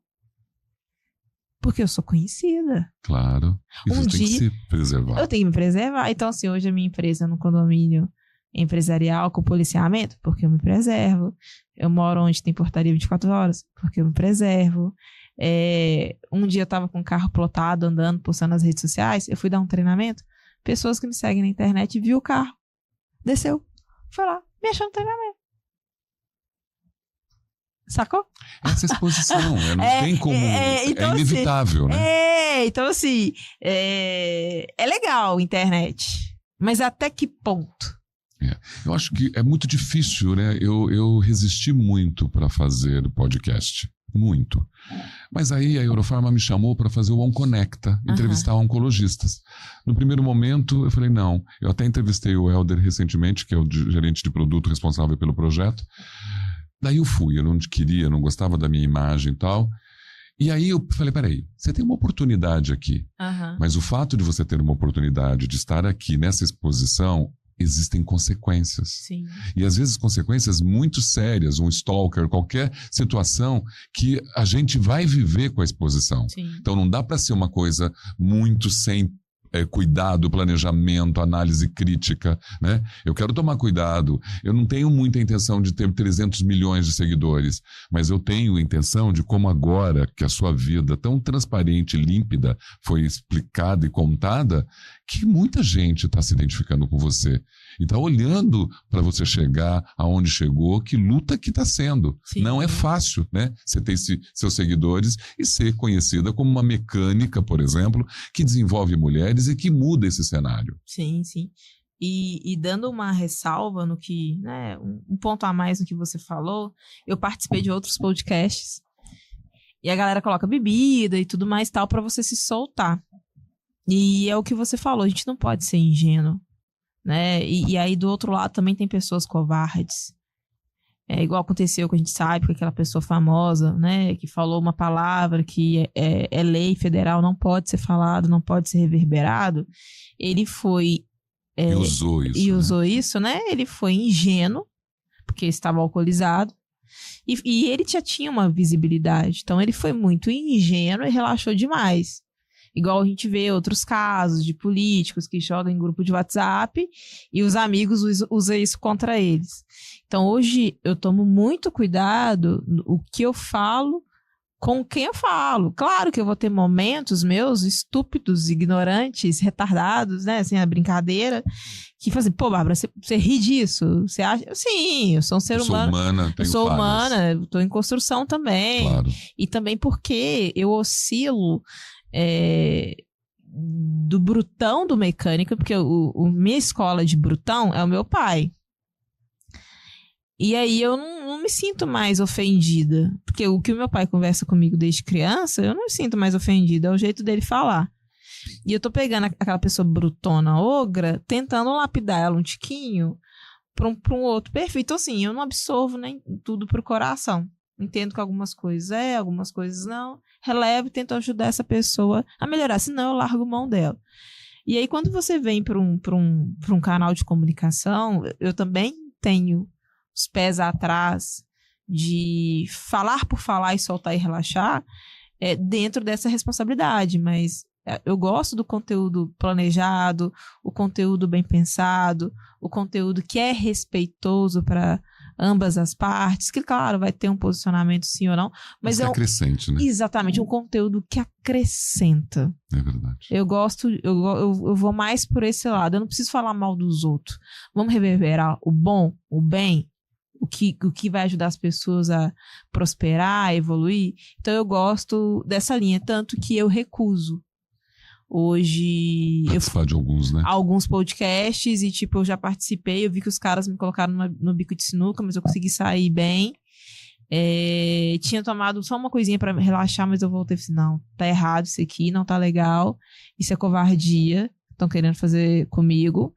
Porque eu sou conhecida.
Claro. E você tem que se preservar.
Eu tenho que me preservar. Então, assim, hoje a minha empresa é no condomínio empresarial com policiamento, porque eu me preservo. Eu moro onde tem portaria 24 horas, porque eu me preservo. Um dia eu estava com o carro plotado, andando, postando nas redes sociais. Eu fui dar um treinamento. Pessoas que me seguem na internet viu o carro. Desceu. Foi lá. Me achou no treinamento. Sacou?
Essa exposição. Não tem como... então, inevitável,
assim,
né?
Então, assim... É legal a internet. Mas até que ponto?
Eu acho que é muito difícil, né? Eu resisti muito para fazer podcast. Muito. Mas aí a Eurofarma me chamou para fazer o OnConecta, entrevistar oncologistas. No primeiro momento, eu falei, não. Eu até entrevistei o Helder recentemente, que é o gerente de produto responsável pelo projeto. Daí eu fui, eu não queria, não gostava da minha imagem e tal. E aí eu falei, peraí, você tem uma oportunidade aqui. Mas o fato de você ter uma oportunidade de estar aqui nessa exposição, existem consequências.
Sim.
E às vezes consequências muito sérias, um stalker, qualquer situação que a gente vai viver com a exposição.
Sim.
Então não dá para ser uma coisa muito sem cuidado, planejamento, análise crítica, né? Eu quero tomar cuidado. Eu não tenho muita intenção de ter 300 milhões de seguidores, mas eu tenho intenção de como agora que a sua vida tão transparente e límpida foi explicada e contada, que muita gente está se identificando com você. E está olhando para você chegar aonde chegou, que luta que está sendo.
Sim.
Não é fácil, né? Você ter seus seguidores e ser conhecida como uma mecânica, por exemplo, que desenvolve mulheres e que muda esse cenário.
Sim, sim. E dando uma ressalva no que, né, um ponto a mais no que você falou, eu participei de outros podcasts e a galera coloca bebida e tudo mais tal para você se soltar. E é o que você falou, a gente não pode ser ingênuo, né? E aí do outro lado também tem pessoas covardes. É igual aconteceu que a gente sabe com aquela pessoa famosa, né? Que falou uma palavra que é lei federal, não pode ser falado, não pode ser reverberado. Ele foi...
e usou isso.
E usou isso, né? Ele foi ingênuo, porque estava alcoolizado. E ele já tinha uma visibilidade. Então ele foi muito ingênuo e relaxou demais. Igual a gente vê outros casos de políticos que jogam em grupo de WhatsApp e os amigos usam isso contra eles. Então hoje eu tomo muito cuidado o que eu falo com quem eu falo. Claro que eu vou ter momentos meus estúpidos, ignorantes, retardados, né? Assim, a brincadeira, que fazem, pô, Bárbara, você ri disso? Você acha? Sim, eu sou um ser humano.
Eu sou humana,
eu tô em construção também.
Claro.
E também porque eu oscilo do brutão do mecânico, porque minha escola de brutão é o meu pai. E aí eu não me sinto mais ofendida. Porque o que o meu pai conversa comigo desde criança, eu não me sinto mais ofendida. É o jeito dele falar. E eu tô pegando aquela pessoa brutona, ogra, tentando lapidar ela um tiquinho pra um outro perfil. Então, assim, eu não absorvo nem tudo pro coração. Entendo que algumas coisas algumas coisas não. Relevo e tento ajudar essa pessoa a melhorar. Senão, eu largo mão dela. E aí, quando você vem pra um canal de comunicação, eu também tenho os pés atrás de falar por falar e soltar e relaxar dentro dessa responsabilidade, mas eu gosto do conteúdo planejado, o conteúdo bem pensado, o conteúdo que é respeitoso para ambas as partes, que claro, vai ter um posicionamento sim ou não, mas
é acrescente, né?
Exatamente, um conteúdo que acrescenta.
É verdade.
Eu gosto, eu vou mais por esse lado, eu não preciso falar mal dos outros. Vamos reverberar o bom, o bem, o que vai ajudar as pessoas a prosperar, a evoluir. Então eu gosto dessa linha, tanto que eu recuso hoje
participar de alguns, né?
Alguns podcasts e tipo, eu já participei, eu vi que os caras me colocaram no bico de sinuca, mas eu consegui sair bem. Tinha tomado só uma coisinha pra relaxar, mas eu voltei e falei, não, tá errado isso aqui, não tá legal, isso é covardia, estão querendo fazer comigo.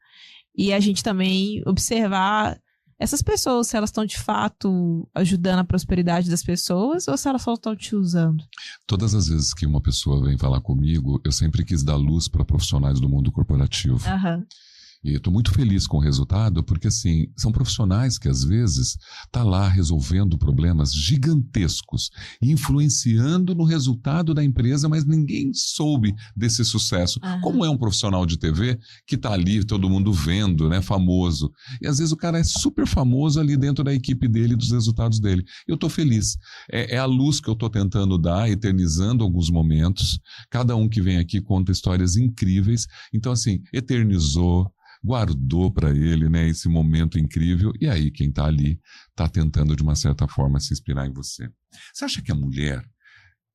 E a gente também observar essas pessoas, se elas estão de fato ajudando a prosperidade das pessoas ou se elas só estão te usando.
Todas as vezes que uma pessoa vem falar comigo, eu sempre quis dar luz para profissionais do mundo corporativo.
Aham.
E eu estou muito feliz com o resultado, porque assim, são profissionais que às vezes tá lá resolvendo problemas gigantescos, influenciando no resultado da empresa, mas ninguém soube desse sucesso.
Uhum.
Como é um profissional de TV que tá ali, todo mundo vendo, né, famoso. E às vezes o cara é super famoso ali dentro da equipe dele, dos resultados dele. Eu estou feliz. É a luz que eu estou tentando dar, eternizando alguns momentos. Cada um que vem aqui conta histórias incríveis. Então assim, eternizou, guardou para ele, né, esse momento incrível, e aí quem está ali está tentando de uma certa forma se inspirar em você. Você acha que a mulher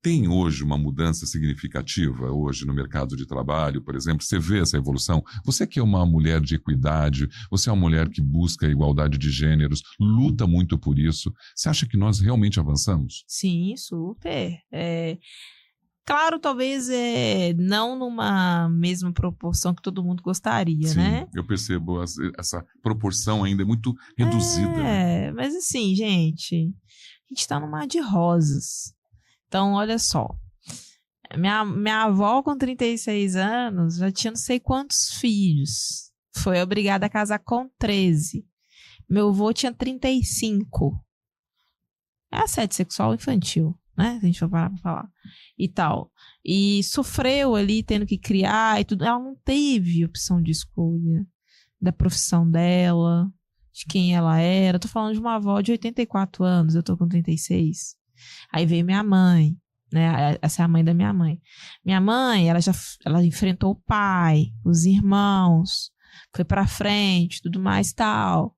tem hoje uma mudança significativa hoje no mercado de trabalho, por exemplo? Você vê essa evolução? Você que é uma mulher de equidade, você é uma mulher que busca a igualdade de gêneros, luta muito por isso. Você acha que nós realmente avançamos?
Sim, super. Claro, talvez não numa mesma proporção que todo mundo gostaria,
Sim,
né?
Eu percebo essa proporção ainda é muito reduzida. Né?
Mas assim, gente, a gente tá num mar de rosas. Então, olha só. Minha avó, com 36 anos, já tinha não sei quantos filhos. Foi obrigada a casar com 13. Meu avô tinha 35. É assédio sexual infantil. né? Se a gente for parar pra falar. E tal. E sofreu ali, tendo que criar e tudo. Ela não teve opção de escolha da profissão dela, de quem ela era. Eu tô falando de uma avó de 84 anos, eu tô com 36. Aí veio minha mãe, né? Essa é a mãe da minha mãe. Minha mãe, ela enfrentou o pai, os irmãos, foi pra frente, tudo mais tal.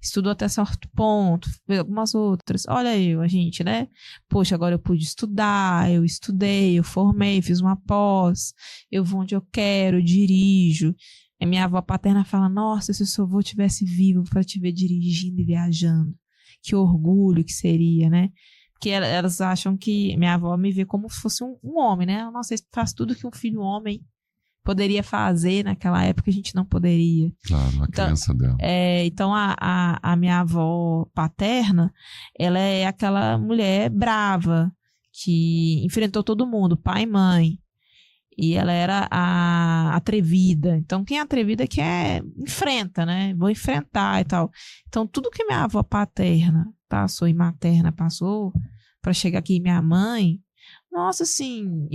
Estudou até certo ponto, fez algumas outras. Olha a gente, né? Poxa, agora eu pude estudar, eu estudei, eu formei, fiz uma pós, eu vou onde eu quero, eu dirijo. A minha avó paterna fala, nossa, se o seu avô tivesse vivo para te ver dirigindo e viajando. Que orgulho que seria, né? Porque elas acham que minha avó me vê como se fosse um homem, né? Nossa, você faz tudo que um filho homem poderia fazer naquela época, a gente não poderia.
Claro, a criança dela.
Então, a minha avó paterna, ela é aquela mulher brava, que enfrentou todo mundo, pai e mãe. E ela era a atrevida. Então, quem é atrevida enfrenta, né? Vou enfrentar e tal. Então, tudo que minha avó paterna passou e materna passou para chegar aqui, minha mãe, nossa, assim,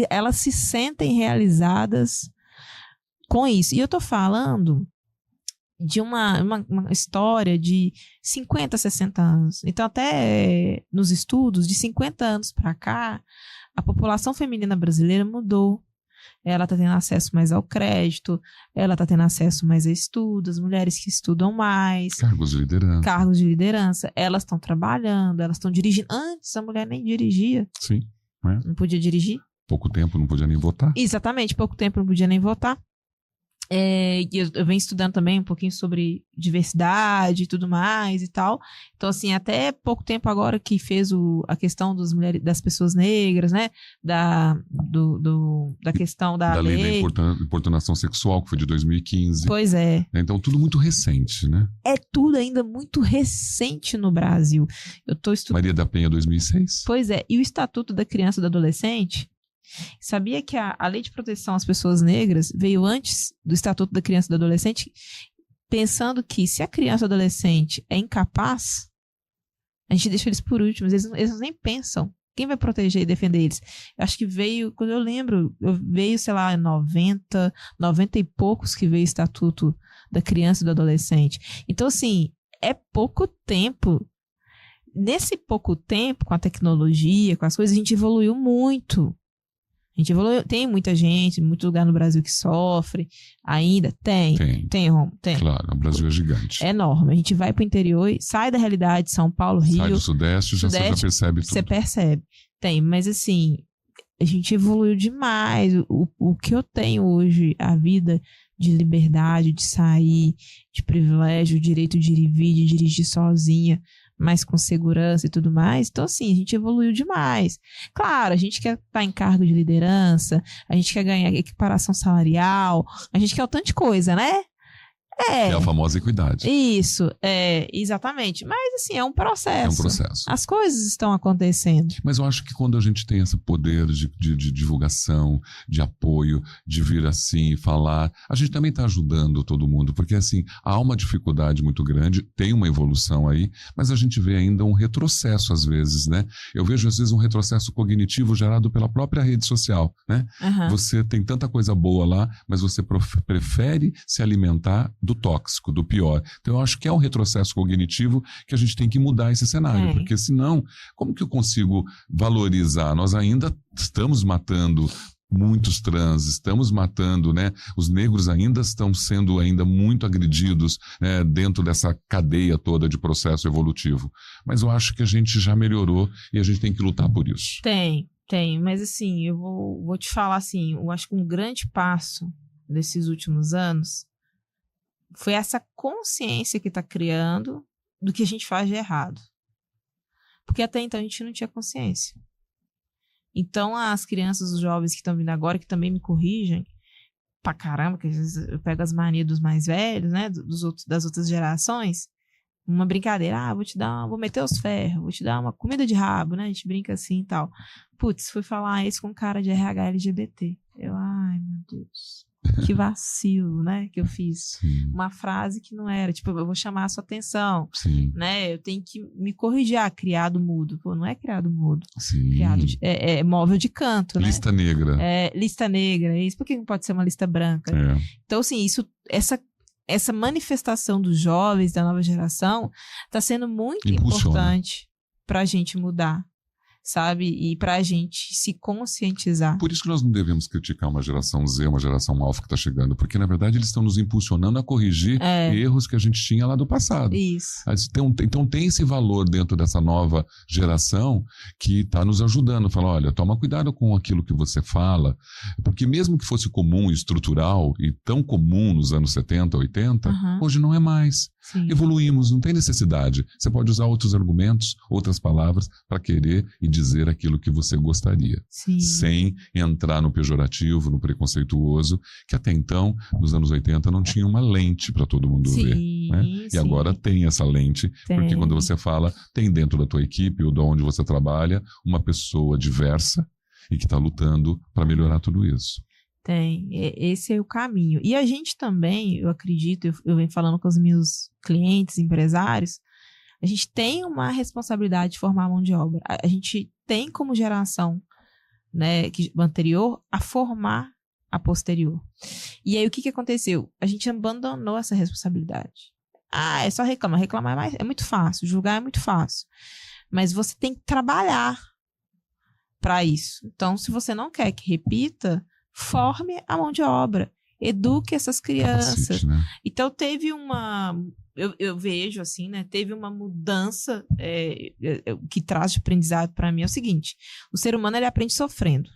elas se sentem realizadas com isso. E eu tô falando de uma história de 50, 60 anos. Então, até nos estudos, de 50 anos para cá, a população feminina brasileira mudou. Ela está tendo acesso mais ao crédito, ela está tendo acesso mais a estudos, mulheres que estudam mais.
Cargos de liderança.
Elas estão trabalhando, elas estão dirigindo. Antes, a mulher nem dirigia.
Sim.
Não podia dirigir.
Pouco tempo, não podia nem votar.
Exatamente, pouco tempo não podia nem votar. E eu venho estudando também um pouquinho sobre diversidade e tudo mais e tal. Então, assim, até pouco tempo agora que fez a questão das pessoas negras, né? Da questão da lei.
Da importunação sexual, que foi de 2015.
Pois é.
Então, tudo muito recente, né?
É tudo ainda muito recente no Brasil. Eu tô estudando.
Maria da Penha, 2006.
Pois é. E o Estatuto da Criança e do Adolescente, sabia que a Lei de Proteção às Pessoas Negras veio antes do Estatuto da Criança e do Adolescente, pensando que se a criança ou adolescente é incapaz, a gente deixa eles por últimos, eles nem pensam. Quem vai proteger e defender eles? Eu acho que veio, quando eu lembro, veio, sei lá, 90 e poucos que veio o Estatuto da Criança e do Adolescente. Então, assim, é pouco tempo. Nesse pouco tempo, com a tecnologia, com as coisas, a gente evoluiu muito. A gente evoluiu. Tem muita gente, muito lugar no Brasil que sofre. Ainda tem. Tem.
Claro, o Brasil é gigante.
É enorme. A gente vai para o interior, sai da realidade de São Paulo, Rio.
Sai do Sudeste, você já percebe tudo.
Você percebe. Tem, mas assim, a gente evoluiu demais. O que eu tenho hoje, a vida de liberdade, de sair, de privilégio, o direito de ir e vir, de dirigir sozinha, mas com segurança e tudo mais. Então, assim, a gente evoluiu demais. Claro, a gente quer estar em cargo de liderança, a gente quer ganhar equiparação salarial, a gente quer um tanto de coisa, né?
É a famosa equidade.
Isso, exatamente. Mas, assim, é um processo.
É um processo.
As coisas estão acontecendo.
Mas eu acho que quando a gente tem esse poder de divulgação, de apoio, de vir assim e falar, a gente também está ajudando todo mundo, porque, assim, há uma dificuldade muito grande, tem uma evolução aí, mas a gente vê ainda um retrocesso às vezes, né? Eu vejo, às vezes, um retrocesso cognitivo gerado pela própria rede social, né?
Uhum.
Você tem tanta coisa boa lá, mas você prefere se alimentar do tóxico, do pior. Então, eu acho que é um retrocesso cognitivo que a gente tem que mudar esse cenário, porque senão, como que eu consigo valorizar? Nós ainda estamos matando muitos trans, estamos matando, né? Os negros ainda estão sendo muito agredidos, né? Dentro dessa cadeia toda de processo evolutivo. Mas eu acho que a gente já melhorou e a gente tem que lutar por isso.
Tem, mas assim, eu vou te falar assim, eu acho que um grande passo desses últimos anos foi essa consciência que está criando do que a gente faz de errado. Porque até então a gente não tinha consciência. Então as crianças, os jovens que estão vindo agora, que também me corrigem pra caramba, que às vezes eu pego as manias dos mais velhos, né, das outras gerações, uma brincadeira, vou meter os ferros, vou te dar uma comida de rabo, né, a gente brinca assim e tal. Putz, fui falar isso com um cara de RH LGBT. Ai, meu Deus. Que vacilo, né? Que eu fiz.
Sim.
Uma frase que não era. Tipo, eu vou chamar a sua atenção.
Sim.
Né? Eu tenho que me corrigir. Ah, criado mudo. Pô, não é criado mudo.
Sim.
Criado é móvel de canto, né?
Lista negra.
Lista negra. É isso. Por que não pode ser uma lista branca? Então, assim, essa manifestação dos jovens, da nova geração, está sendo muito importante para a gente mudar, sabe? E para a gente se conscientizar.
Por isso que nós não devemos criticar uma geração Z, uma geração alfa que está chegando, porque, na verdade, eles estão nos impulsionando a corrigir erros que a gente tinha lá do passado.
Isso.
Então, tem esse valor dentro dessa nova geração que está nos ajudando. Fala, olha, toma cuidado com aquilo que você fala, porque mesmo que fosse comum e estrutural, e tão comum nos anos 70, 80, hoje não é mais.
Sim.
Evoluímos, não tem necessidade. Você pode usar outros argumentos, outras palavras para querer e dizer aquilo que você gostaria.
Sim.
Sem entrar no pejorativo, no preconceituoso, que até então, nos anos 80, não tinha uma lente para todo mundo ver. Né? E agora tem essa lente, porque quando você fala, tem dentro da tua equipe ou de onde você trabalha, uma pessoa diversa e que está lutando para melhorar tudo isso.
Tem, esse é o caminho. E a gente também, eu acredito, eu venho falando com os meus clientes, empresários, a gente tem uma responsabilidade de formar a mão de obra. A gente tem como geração, né, anterior a formar a posterior. E aí o que aconteceu? A gente abandonou essa responsabilidade. É só reclamar. Reclamar é muito fácil, julgar é muito fácil. Mas você tem que trabalhar para isso. Então, se você não quer que repita, forme a mão de obra, eduque essas crianças.
Capacite, né?
Então teve eu vejo assim, né? Teve uma mudança que traz de aprendizado para mim é o seguinte: o ser humano ele aprende sofrendo.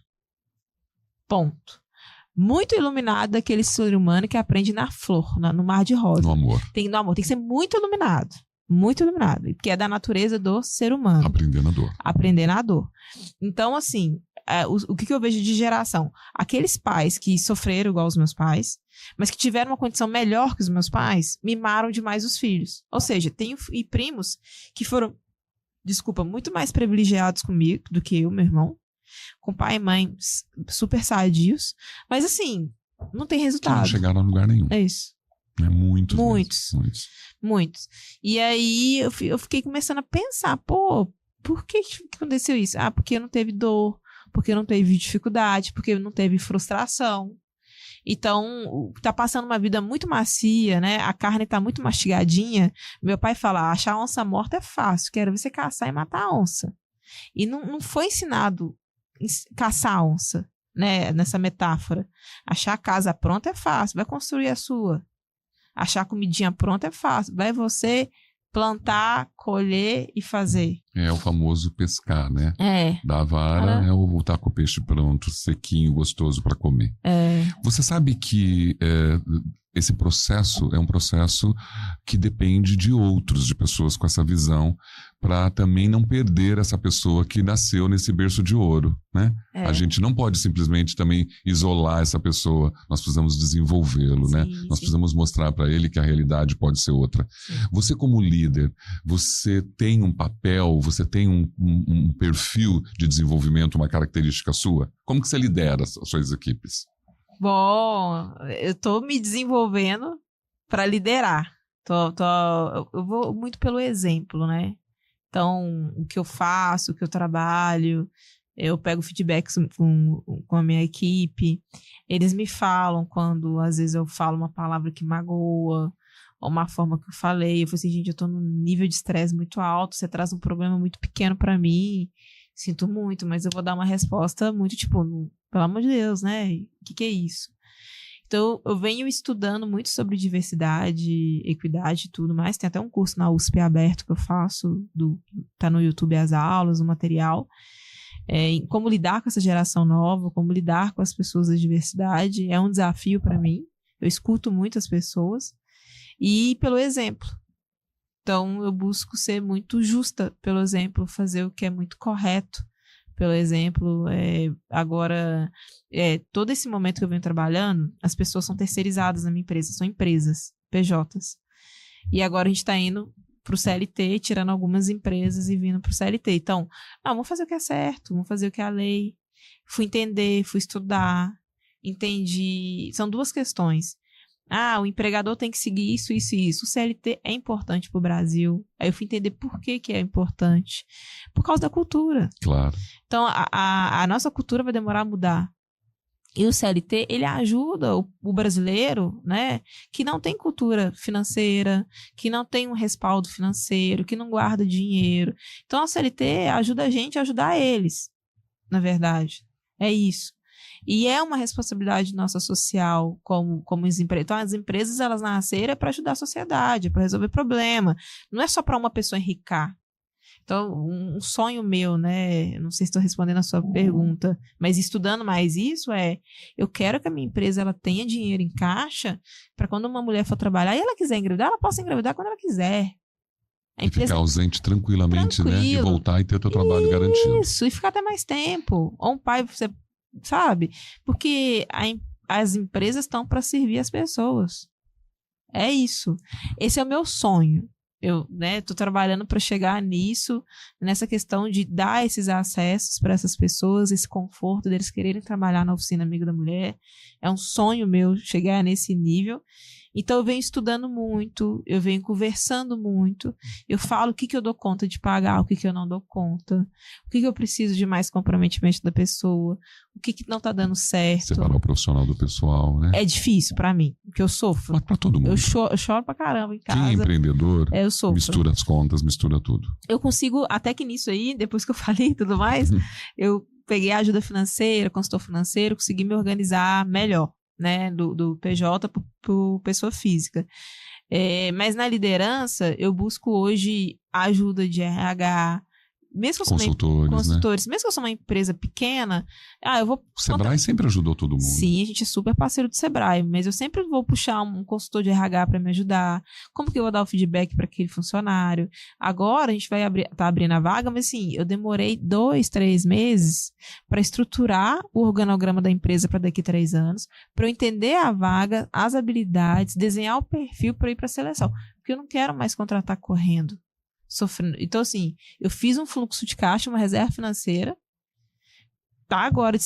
Ponto. Muito iluminado daquele ser humano que aprende na flor, no mar de rosa.
No amor.
No amor, tem que ser muito iluminado. Muito iluminado, porque é da natureza do ser humano.
Aprender na dor.
Aprender na dor. Então, assim, o que eu vejo de geração? Aqueles pais que sofreram igual os meus pais, mas que tiveram uma condição melhor que os meus pais, mimaram demais os filhos. Ou seja, tenho primos que foram, muito mais privilegiados comigo do que eu, meu irmão, com pai e mãe super sadios, mas assim, não tem resultado.
Que não chegaram a lugar nenhum.
É isso.
Muitos.
E aí eu fiquei começando a pensar, por que aconteceu isso? Porque não teve dor, porque não teve dificuldade, porque não teve frustração. Então, tá passando uma vida muito macia, né? A carne tá muito mastigadinha. Meu pai fala, achar onça morta é fácil, quero ver você caçar e matar a onça. E não foi ensinado caçar a onça, né? Nessa metáfora. Achar a casa pronta é fácil, vai construir a sua. Achar comidinha pronta é fácil, vai você plantar, colher e fazer.
É o famoso pescar, né? Da vara
Cara...
é o voltar com o peixe pronto, sequinho, gostoso para comer. Você sabe que esse processo é um processo que depende de outros, de pessoas com essa visão, para também não perder essa pessoa que nasceu nesse berço de ouro, né? A gente não pode simplesmente também isolar essa pessoa, nós precisamos desenvolvê-lo, né? Nós precisamos mostrar para ele que a realidade pode ser outra. Sim. Você como líder, você tem um papel, você tem um perfil de desenvolvimento, uma característica sua? Como que você lidera as suas equipes?
Bom, eu tô me desenvolvendo para liderar. Eu vou muito pelo exemplo, né? Então, o que eu faço, o que eu trabalho, eu pego feedbacks com a minha equipe. Eles me falam quando, às vezes, eu falo uma palavra que magoa, ou uma forma que eu falei. Eu falo assim, gente, eu tô num nível de estresse muito alto, você traz um problema muito pequeno para mim, sinto muito, mas eu vou dar uma resposta muito, tipo, pelo amor de Deus, né? O que é isso? Então, eu venho estudando muito sobre diversidade, equidade e tudo mais. Tem até um curso na USP aberto que eu faço, tá no YouTube as aulas, o material. Em como lidar com essa geração nova, como lidar com as pessoas da diversidade. É um desafio para mim. Eu escuto muitas pessoas. E pelo exemplo. Então, eu busco ser muito justa pelo exemplo, fazer o que é muito correto. Pelo exemplo, agora, todo esse momento que eu venho trabalhando, as pessoas são terceirizadas na minha empresa, são empresas, PJs. E agora a gente está indo para o CLT, tirando algumas empresas e vindo para o CLT. Então, vamos fazer o que é certo, vamos fazer o que é a lei. Fui entender, fui estudar, entendi... São duas questões. O empregador tem que seguir isso, isso e isso. O CLT é importante para o Brasil. Aí eu fui entender por que é importante. Por causa da cultura.
Claro.
Então, a nossa cultura vai demorar a mudar. E o CLT, ele ajuda o brasileiro, né, que não tem cultura financeira, que não tem um respaldo financeiro, que não guarda dinheiro. Então, a CLT ajuda a gente a ajudar eles, na verdade. É isso. E é uma responsabilidade nossa social como as empresas. Então, as empresas, elas nasceram para ajudar a sociedade, para resolver problema. Não é só para uma pessoa enricar. Então, um sonho meu, né? Não sei se estou respondendo a sua pergunta, mas estudando mais isso eu quero que a minha empresa ela tenha dinheiro em caixa para quando uma mulher for trabalhar e ela quiser engravidar, ela possa engravidar quando ela quiser.
E ficar ausente tranquilamente, né? E voltar e ter o teu trabalho garantido.
Isso, e ficar até mais tempo. Ou um pai, você sabe? Porque as empresas estão para servir as pessoas. É isso. Esse é o meu sonho. Eu, né, tô trabalhando para chegar nisso, nessa questão de dar esses acessos para essas pessoas, esse conforto deles quererem trabalhar na oficina Amiga da Mulher. É um sonho meu chegar nesse nível. Então, eu venho estudando muito, eu venho conversando muito, eu falo o que eu dou conta de pagar, o que eu não dou conta, o que eu preciso de mais comprometimento da pessoa, o que não tá dando certo.
Separar o profissional do pessoal, né?
É difícil pra mim, porque eu sofro.
Mas pra todo mundo.
Eu choro pra caramba em casa.
Quem é empreendedor,
eu sofro.
Mistura as contas, mistura tudo.
Eu consigo, até que nisso aí, depois que eu falei e tudo mais, eu peguei a ajuda financeira, consultor financeiro, consegui me organizar melhor. Né, do PJ para pessoa física. Mas na liderança, eu busco hoje a ajuda de RH, mesmo que eu sou consultores, né? Mesmo que eu sou uma empresa pequena, eu vou...
O Sebrae sempre ajudou todo mundo.
Sim, a gente é super parceiro do Sebrae, mas eu sempre vou puxar um consultor de RH para me ajudar. Como que eu vou dar o feedback para aquele funcionário? Agora a gente vai tá abrindo a vaga, mas assim, eu demorei 2, 3 meses para estruturar o organograma da empresa para daqui a 3 anos, para eu entender a vaga, as habilidades, desenhar o perfil para ir para a seleção, porque eu não quero mais contratar correndo. Sofrendo. Então, assim, eu fiz um fluxo de caixa, uma reserva financeira, tá agora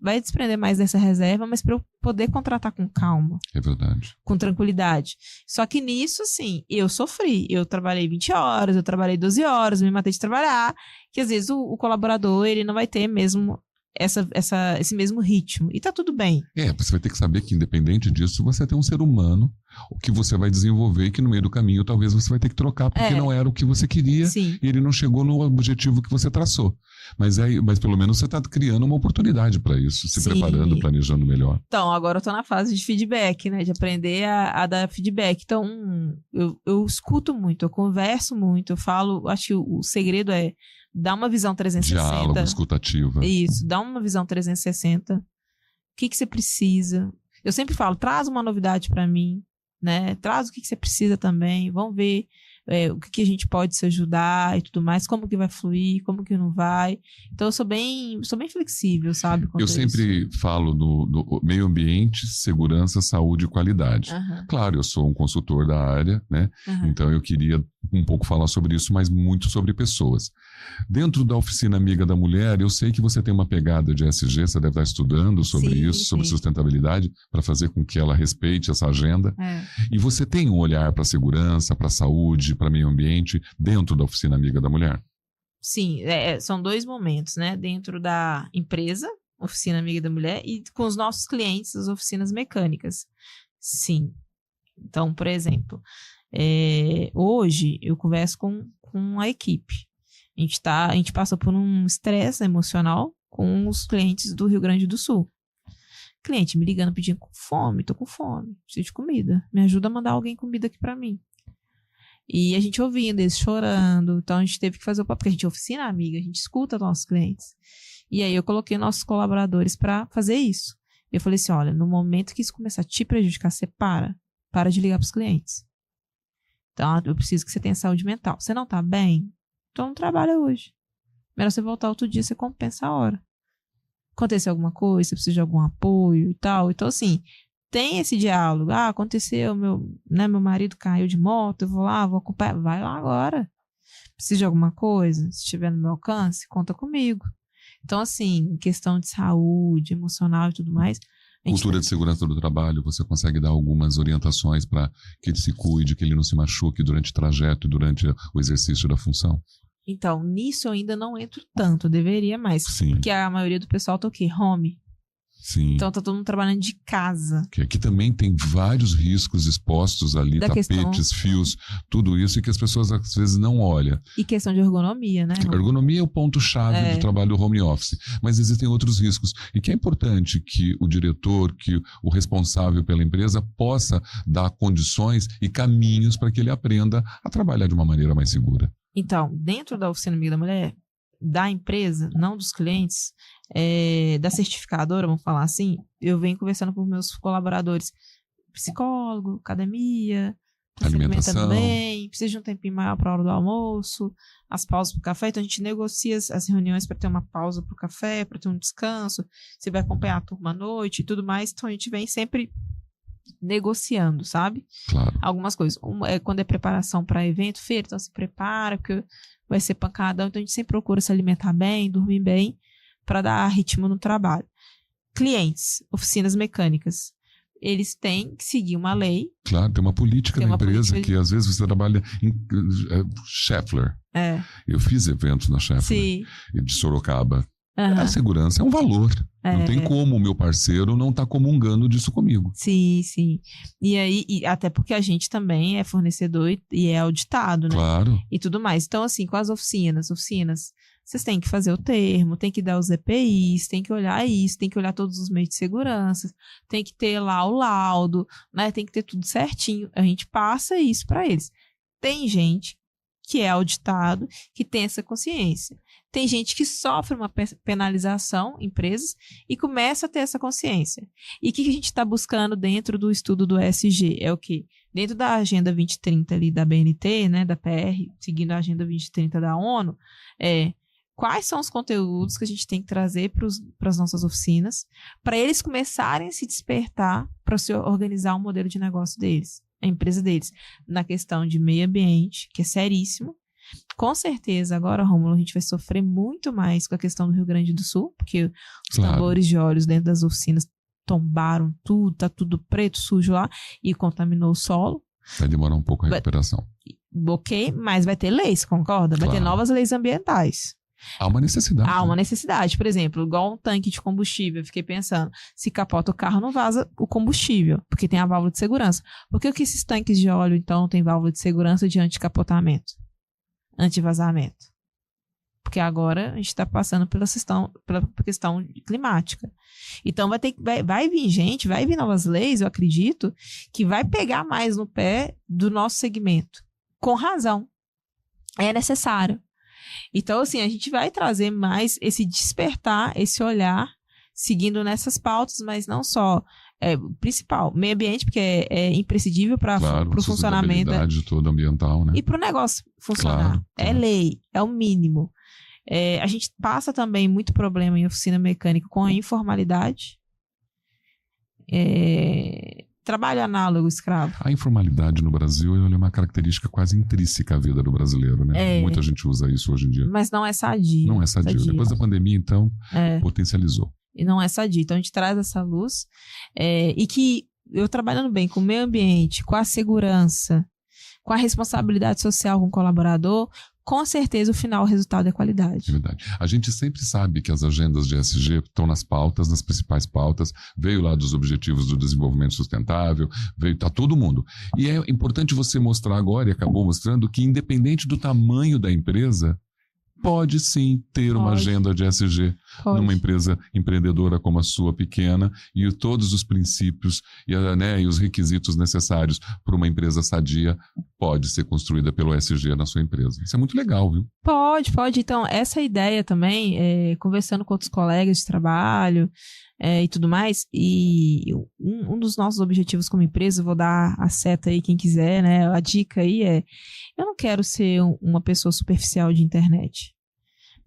vai desprender mais dessa reserva, mas para eu poder contratar com calma.
É verdade.
Com tranquilidade. Só que nisso, assim, eu sofri. Eu trabalhei 20 horas, eu trabalhei 12 horas, me matei de trabalhar, que às vezes o colaborador, ele não vai ter mesmo esse mesmo ritmo. E tá tudo bem.
Você vai ter que saber que, independente disso, você tem um ser humano, o que você vai desenvolver e que no meio do caminho talvez você vai ter que trocar porque não era o que você queria.
Sim.
E ele não chegou no objetivo que você traçou. Mas pelo menos você está criando uma oportunidade para isso, se preparando, planejando melhor.
Então, agora eu tô na fase de feedback, né? De aprender a dar feedback. Então, eu escuto muito, eu converso muito, eu falo, acho que o segredo é dar uma visão 360.
Diálogo, escutativa.
Isso, dá uma visão 360. O que você precisa? Eu sempre falo, traz uma novidade para mim, né? Traz o que você precisa também. Vamos ver o que a gente pode se ajudar e tudo mais, como que vai fluir, como que não vai. Então, eu sou bem flexível, sabe?
Eu sempre falo do meio ambiente, segurança, saúde e qualidade. Claro, eu sou um consultor da área, né? Então, eu queria um pouco falar sobre isso, mas muito sobre pessoas. Dentro da Oficina Amiga da Mulher, eu sei que você tem uma pegada de ESG, você deve estar estudando sobre isso, sobre sustentabilidade, para fazer com que ela respeite essa agenda. E você tem um olhar para a segurança, para a saúde, para o meio ambiente, dentro da Oficina Amiga da Mulher?
Sim, são 2 momentos, né? Dentro da empresa, Oficina Amiga da Mulher, e com os nossos clientes, as oficinas mecânicas. Sim. Então, por exemplo, hoje eu converso com a equipe. A gente passa por um estresse emocional com os clientes do Rio Grande do Sul. Cliente me ligando pedindo com fome, tô com fome, preciso de comida. Me ajuda a mandar alguém comida aqui pra mim. E a gente ouvindo eles chorando, então a gente teve que fazer o papel, porque a gente é oficina amiga, a gente escuta nossos clientes. E aí eu coloquei nossos colaboradores para fazer isso. Eu falei assim, olha, no momento que isso começar a te prejudicar, você para de ligar pros clientes. Então eu preciso que você tenha saúde mental. Você não tá bem? Então não trabalha hoje. Melhor você voltar outro dia, você compensa a hora. Aconteceu alguma coisa, você precisa de algum apoio e tal. Então assim, tem esse diálogo. Aconteceu, meu marido caiu de moto, eu vou lá, vou acompanhar. Vai lá agora. Precisa de alguma coisa? Se estiver no meu alcance, conta comigo. Então, assim, em questão de saúde, emocional e tudo mais,
Cultura de segurança do trabalho, você consegue dar algumas orientações para que ele se cuide, que ele não se machuque durante o trajeto, durante o exercício da função?
Então, nisso eu ainda não entro tanto, deveria mais.
Sim.
Porque a maioria do pessoal tá o quê? Home.
Sim.
Então tá todo mundo trabalhando de casa.
Que aqui também tem vários riscos expostos ali,
Da
tapetes, fios, tudo isso, e que as pessoas às vezes não olham.
E questão de ergonomia, né?
A ergonomia é o ponto-chave do trabalho do home office, mas existem outros riscos. E que é importante que o diretor, que o responsável pela empresa possa dar condições e caminhos para que ele aprenda a trabalhar de uma maneira mais segura.
Então, dentro da Oficina Amiga da Mulher, da empresa, não dos clientes, da certificadora, vamos falar assim, eu venho conversando com meus colaboradores, psicólogo, academia, tá se alimentando bem, precisa de um tempinho maior para a hora do almoço, as pausas para o café, então a gente negocia as reuniões para ter uma pausa para o café, para ter um descanso, você vai acompanhar a turma à noite e tudo mais, então a gente vem sempre negociando, sabe?
Claro.
Algumas coisas. Quando é preparação para evento, feira, então se prepara, porque vai ser pancadão, então a gente sempre procura se alimentar bem, dormir bem, para dar ritmo no trabalho. Clientes, oficinas mecânicas, eles têm que seguir uma lei.
Claro, tem uma política na empresa que às vezes você trabalha em Schaeffler. Eu fiz eventos na Schaeffler, de Sorocaba. A segurança é um valor. Não tem como o meu parceiro não estar comungando disso comigo.
Sim, sim. E aí, até porque a gente também é fornecedor e é auditado, né?
Claro.
E tudo mais. Então, assim, com as oficinas, vocês têm que fazer o termo, tem que dar os EPIs, tem que olhar isso, tem que olhar todos os meios de segurança, tem que ter lá o laudo, né? Tem que ter tudo certinho. A gente passa isso para eles. Tem gente que é auditado, que tem essa consciência. Tem gente que sofre uma penalização, empresas, e começa a ter essa consciência. E o que a gente está buscando dentro do estudo do ESG? É o quê? Dentro da Agenda 2030 ali da BNT, né, da PR, seguindo a Agenda 2030 da ONU, quais são os conteúdos que a gente tem que trazer para as nossas oficinas, para eles começarem a se despertar para se organizar o modelo de negócio deles, a empresa deles, na questão de meio ambiente, que é seríssimo. Com certeza, agora, Rômulo, a gente vai sofrer muito mais com a questão do Rio Grande do Sul, porque os tambores de óleos dentro das oficinas tombaram tudo, tá tudo preto, sujo lá, e contaminou o solo.
Vai demorar um pouco a recuperação.
Ok, mas vai ter leis, concorda? Vai ter novas leis ambientais.
Há uma necessidade.
Há uma necessidade. Por exemplo, igual um tanque de combustível. Eu fiquei pensando, se capota o carro, não vaza o combustível, porque tem a válvula de segurança. Por que esses tanques de óleo, então, tem válvula de segurança de anticapotamento? Antivazamento? Porque agora a gente está passando pela questão climática. Então vai vir gente, vai vir novas leis, eu acredito, que vai pegar mais no pé do nosso segmento. Com razão. É necessário. Então, assim, a gente vai trazer mais esse despertar, esse olhar, seguindo nessas pautas, mas não só principal, meio ambiente, porque é imprescindível para o funcionamento.
Toda ambiental, né?
E para o negócio funcionar. Claro. É lei, é o mínimo. A gente passa também muito problema em oficina mecânica com a informalidade. Trabalho análogo, escravo.
A informalidade no Brasil é uma característica quase intrínseca à vida do brasileiro, né? Muita gente usa isso hoje em dia.
Mas não é sadio.
Não é sadio. Depois da pandemia, então, potencializou.
E não é sadio. Então, a gente traz essa luz e que eu trabalhando bem com o meio ambiente, com a segurança, com a responsabilidade social com o colaborador, com certeza o resultado é qualidade.
É verdade. A gente sempre sabe que as agendas de ESG estão nas pautas, nas principais pautas, veio lá dos Objetivos do Desenvolvimento Sustentável, tá todo mundo. E é importante você mostrar agora, e acabou mostrando, que independente do tamanho da empresa, pode sim ter uma agenda de ESG numa empresa empreendedora como a sua, pequena, e todos os princípios e os requisitos necessários para uma empresa sadia pode ser construída pelo ESG na sua empresa. Isso é muito legal, viu?
Pode. Então, essa ideia também, conversando com outros colegas de trabalho e tudo mais, e um dos nossos objetivos como empresa, vou dar a seta aí quem quiser, né? A dica aí eu não quero ser uma pessoa superficial de internet.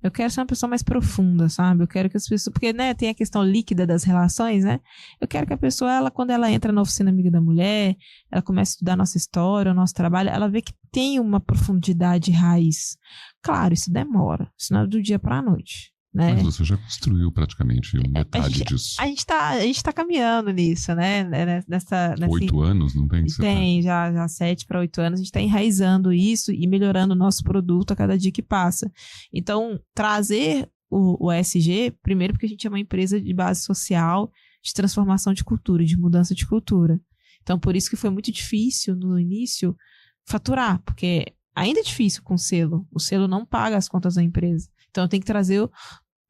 Eu quero ser uma pessoa mais profunda, sabe? Eu quero que as pessoas... Porque, né, tem a questão líquida das relações, né? Eu quero que a pessoa, quando ela entra na Oficina Amiga da Mulher, ela começa a estudar a nossa história, o nosso trabalho, ela vê que tem uma profundidade raiz. Claro, isso demora. Isso não é do dia para a noite. né?
Mas você já construiu praticamente metade disso.
A gente tá caminhando nisso, né?
8 anos, não tem?
Tem, já 7 para 8 anos, a gente está enraizando isso e melhorando o nosso produto a cada dia que passa. Então, trazer o ESG, primeiro porque a gente é uma empresa de base social, de transformação de cultura, de mudança de cultura. Então, por isso que foi muito difícil no início faturar, porque ainda é difícil com o selo. O selo não paga as contas da empresa. Então, tem que trazer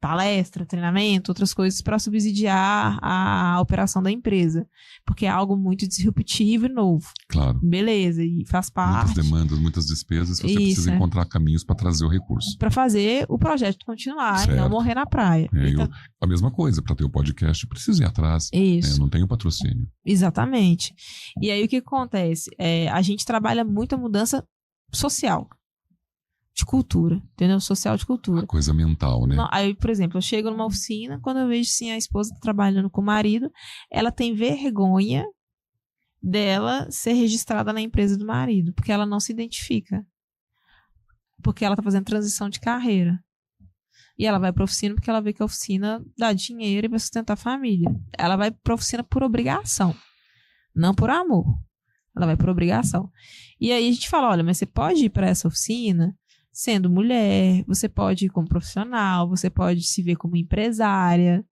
palestra, treinamento, outras coisas para subsidiar a operação da empresa. Porque é algo muito disruptivo e novo.
Claro.
Beleza, e faz parte.
Muitas demandas, muitas despesas, você precisa encontrar caminhos para trazer o recurso.
Para fazer o projeto continuar, certo, e não morrer na praia.
Então, a mesma coisa, para ter o podcast, precisa ir atrás.
Isso.
Não tem o patrocínio.
Exatamente. E aí o que acontece? A gente trabalha muito a mudança social. De cultura, entendeu? Social de cultura.
A coisa mental, né?
Não, aí, por exemplo, eu chego numa oficina, quando eu vejo, sim, a esposa trabalhando com o marido, ela tem vergonha dela ser registrada na empresa do marido, porque ela não se identifica. Porque ela tá fazendo transição de carreira. E ela vai pra oficina porque ela vê que a oficina dá dinheiro e vai sustentar a família. Ela vai pra oficina por obrigação, não por amor. Ela vai por obrigação. E aí a gente fala, olha, mas você pode ir pra essa oficina sendo mulher, você pode ir como profissional, você pode se ver como empresária,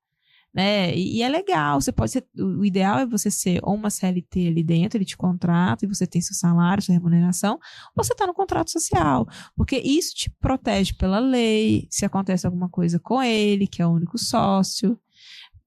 né? E é legal, você pode ser, o ideal é você ser ou uma CLT ali dentro, ele te contrata e você tem seu salário, sua remuneração, ou você está no contrato social, porque isso te protege pela lei, se acontece alguma coisa com ele, que é o único sócio.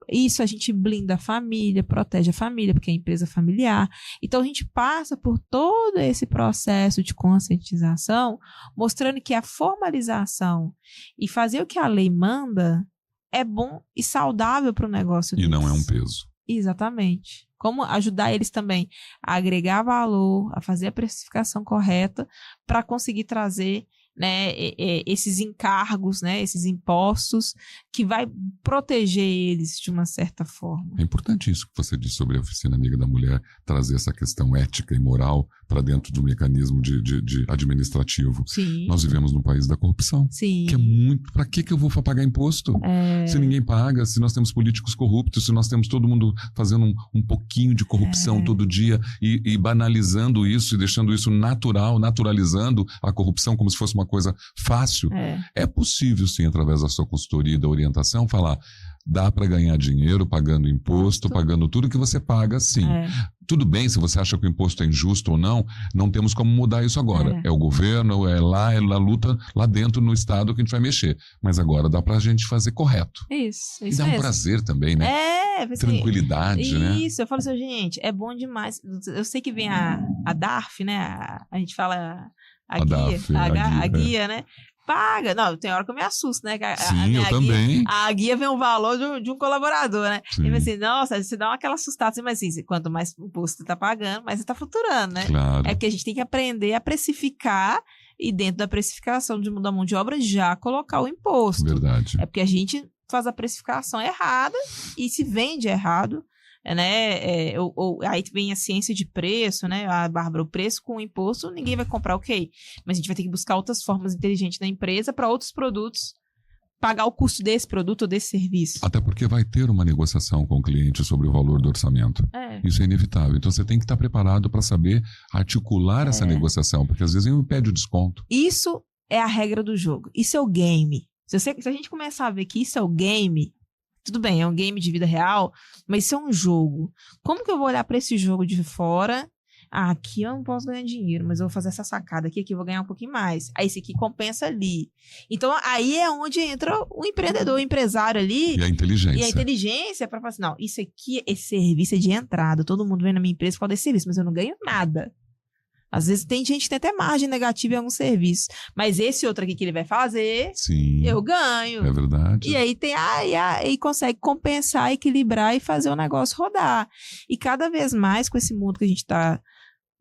Isso a gente blinda a família, protege a família, porque é empresa familiar. Então, a gente passa por todo esse processo de conscientização, mostrando que a formalização e fazer o que a lei manda é bom e saudável para o negócio deles.
E não é um peso.
Exatamente. Como ajudar eles também a agregar valor, a fazer a precificação correta para conseguir trazer, né, esses encargos, né, esses impostos que vai proteger eles de uma certa forma.
É importante isso que você disse sobre a Oficina Amiga da Mulher, trazer essa questão ética e moral para dentro do mecanismo de administrativo.
Sim.
Nós vivemos num país da corrupção.
Sim.
Que é muito... Para que eu vou pagar imposto? Se ninguém paga, se nós temos políticos corruptos, se nós temos todo mundo fazendo um pouquinho de corrupção todo dia e banalizando isso e deixando isso naturalizando a corrupção como se fosse uma coisa fácil. É possível, sim, através da sua consultoria e da orientação, falar, dá para ganhar dinheiro pagando imposto, pagando tudo que você paga, sim. Tudo bem, se você acha que o imposto é injusto ou não temos como mudar isso agora. É o governo, é a luta lá dentro no Estado que a gente vai mexer. Mas agora dá pra gente fazer correto.
Isso
e dá
mesmo.
Um prazer também, né?
Assim,
tranquilidade, né?
Isso, eu falo assim, gente, é bom demais. Eu sei que vem a DARF, né? A gente fala a guia, né? Paga. Não, tem hora que eu me assusto, né?
Sim, eu também.
A guia vem o valor de um colaborador, né?
Sim.
E assim, nossa, você dá aquela assustada, assim, mas assim, quanto mais imposto você tá pagando, mais você tá faturando, né?
Claro.
É porque a gente tem que aprender a precificar e dentro da precificação da mão de obra já colocar o imposto.
Verdade.
É porque a gente faz a precificação errada e se vende errado. Né? Aí vem a ciência de preço, né? A Bárbara, o preço com o imposto, ninguém vai comprar, ok. Mas a gente vai ter que buscar outras formas inteligentes da empresa para outros produtos pagar o custo desse produto ou desse serviço.
Até porque vai ter uma negociação com o cliente sobre o valor do orçamento. Isso é inevitável. Então você tem que estar preparado para saber articular essa negociação, porque às vezes ele pede o desconto.
Isso é a regra do jogo. Isso é o game. Se a gente começar a ver que isso é o game, tudo bem, é um game de vida real, mas isso é um jogo. Como que eu vou olhar para esse jogo de fora? Aqui eu não posso ganhar dinheiro, mas eu vou fazer essa sacada aqui eu vou ganhar um pouquinho mais. Aí esse aqui compensa ali. Então aí é onde entra o empreendedor, o empresário ali.
E a inteligência.
E a inteligência para falar assim, não, isso aqui, esse serviço é de entrada. Todo mundo vem na minha empresa e fala desse serviço, mas eu não ganho nada. Às vezes tem gente que tem até margem negativa em algum serviço. Mas esse outro aqui que ele vai fazer,
sim,
eu ganho.
É verdade.
E aí e consegue compensar, equilibrar e fazer o negócio rodar. E cada vez mais com esse mundo que a gente está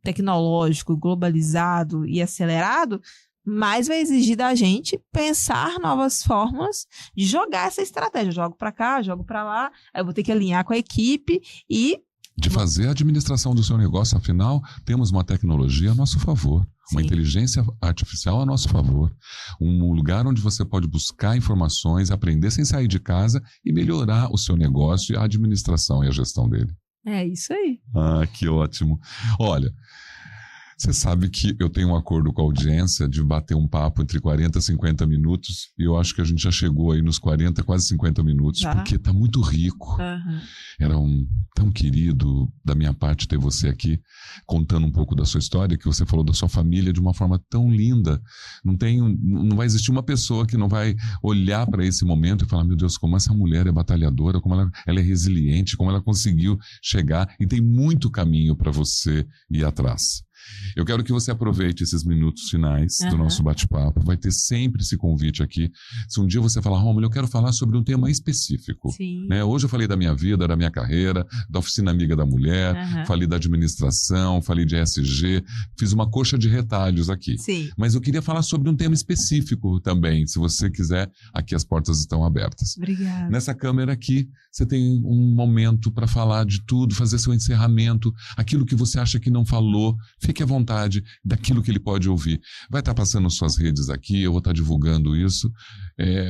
tecnológico, globalizado e acelerado, mais vai exigir da gente pensar novas formas de jogar essa estratégia. Eu jogo para cá, jogo para lá, aí eu vou ter que alinhar com a equipe e
De fazer a administração do seu negócio, afinal, temos uma tecnologia a nosso favor, uma inteligência artificial a nosso favor, um lugar onde você pode buscar informações, aprender sem sair de casa e melhorar o seu negócio, a administração e a gestão dele.
É isso aí.
Ah, que ótimo. Olha, você sabe que eu tenho um acordo com a audiência de bater um papo entre 40 e 50 minutos, e eu acho que a gente já chegou aí nos 40, quase 50 minutos, porque tá muito rico. Era tão querido da minha parte ter você aqui, contando um pouco da sua história, que você falou da sua família de uma forma tão linda. Não vai existir uma pessoa que não vai olhar para esse momento e falar, meu Deus, como essa mulher é batalhadora, como ela é resiliente, como ela conseguiu chegar, e tem muito caminho para você ir atrás. Eu quero que você aproveite esses minutos finais do nosso bate-papo. Vai ter sempre esse convite aqui. Se um dia você falar, Rômulo, eu quero falar sobre um tema específico. Né? Hoje eu falei da minha vida, da minha carreira, da Oficina Amiga da Mulher, falei da administração, falei de ESG, fiz uma coxa de retalhos aqui. Mas eu queria falar sobre um tema específico também. Se você quiser, aqui as portas estão abertas.
Obrigada.
Nessa câmera aqui, você tem um momento para falar de tudo, fazer seu encerramento, aquilo que você acha que não falou, fique à vontade daquilo que ele pode ouvir. Vai estar passando suas redes aqui, eu vou estar divulgando isso,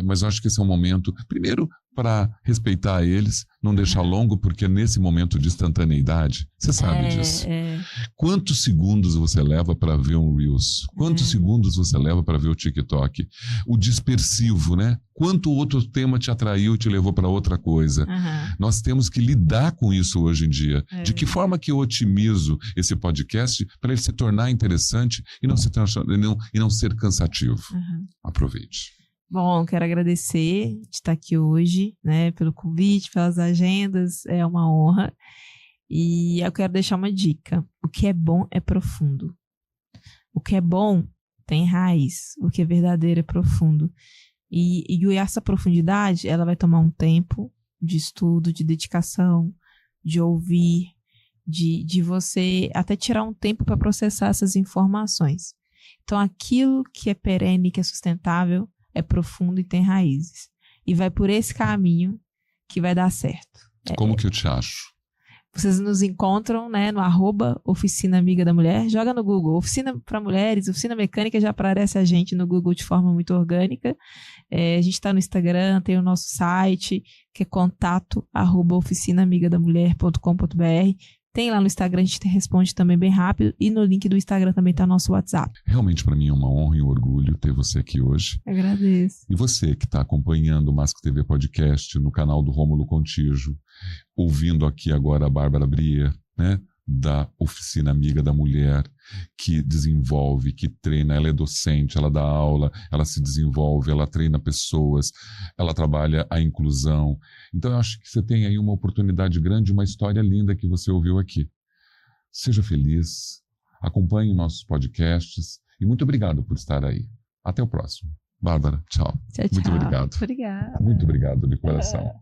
mas eu acho que esse é um momento, primeiro, para respeitar eles, não deixar longo, porque nesse momento de instantaneidade, você sabe disso. Quantos segundos você leva para ver um Reels? Quantos segundos você leva para ver o TikTok? O dispersivo, né? Quanto outro tema te atraiu e te levou para outra coisa? Nós temos que lidar com isso hoje em dia. De que forma que eu otimizo esse podcast para ele se tornar interessante e não ser cansativo? Aproveite.
Bom, quero agradecer de estar aqui hoje, né, pelo convite, pelas agendas, é uma honra. E eu quero deixar uma dica. O que é bom é profundo. O que é bom tem raiz. O que é verdadeiro é profundo. E essa profundidade, ela vai tomar um tempo de estudo, de dedicação, de ouvir, de você até tirar um tempo para processar essas informações. Então, aquilo que é perene, que é sustentável, é profundo e tem raízes. E vai por esse caminho que vai dar certo.
Como que eu te acho?
Vocês nos encontram, né, no @Oficina Amiga da Mulher. Joga no Google, Oficina para Mulheres, Oficina Mecânica, já aparece a gente no Google de forma muito orgânica. A gente está no Instagram, tem o nosso site, que é contato@oficinaamigadamulher.com.br. Tem lá no Instagram, a gente responde também bem rápido. E no link do Instagram também está nosso WhatsApp.
Realmente, para mim, é uma honra e um orgulho ter você aqui hoje.
Agradeço.
E você que está acompanhando o Masco TV Podcast no canal do Rômulo Contígio, ouvindo aqui agora a Bárbara Brier, né, da Oficina Amiga da Mulher, que desenvolve, que treina, ela é docente, ela dá aula, ela se desenvolve, ela treina pessoas, ela trabalha a inclusão. Então eu acho que você tem aí uma oportunidade grande, uma história linda que você ouviu aqui. Seja feliz, acompanhe nossos podcasts e muito obrigado por estar aí. Até o próximo. Bárbara, tchau.
Tchau, tchau.
Muito obrigado.
Obrigada.
Muito obrigado de coração.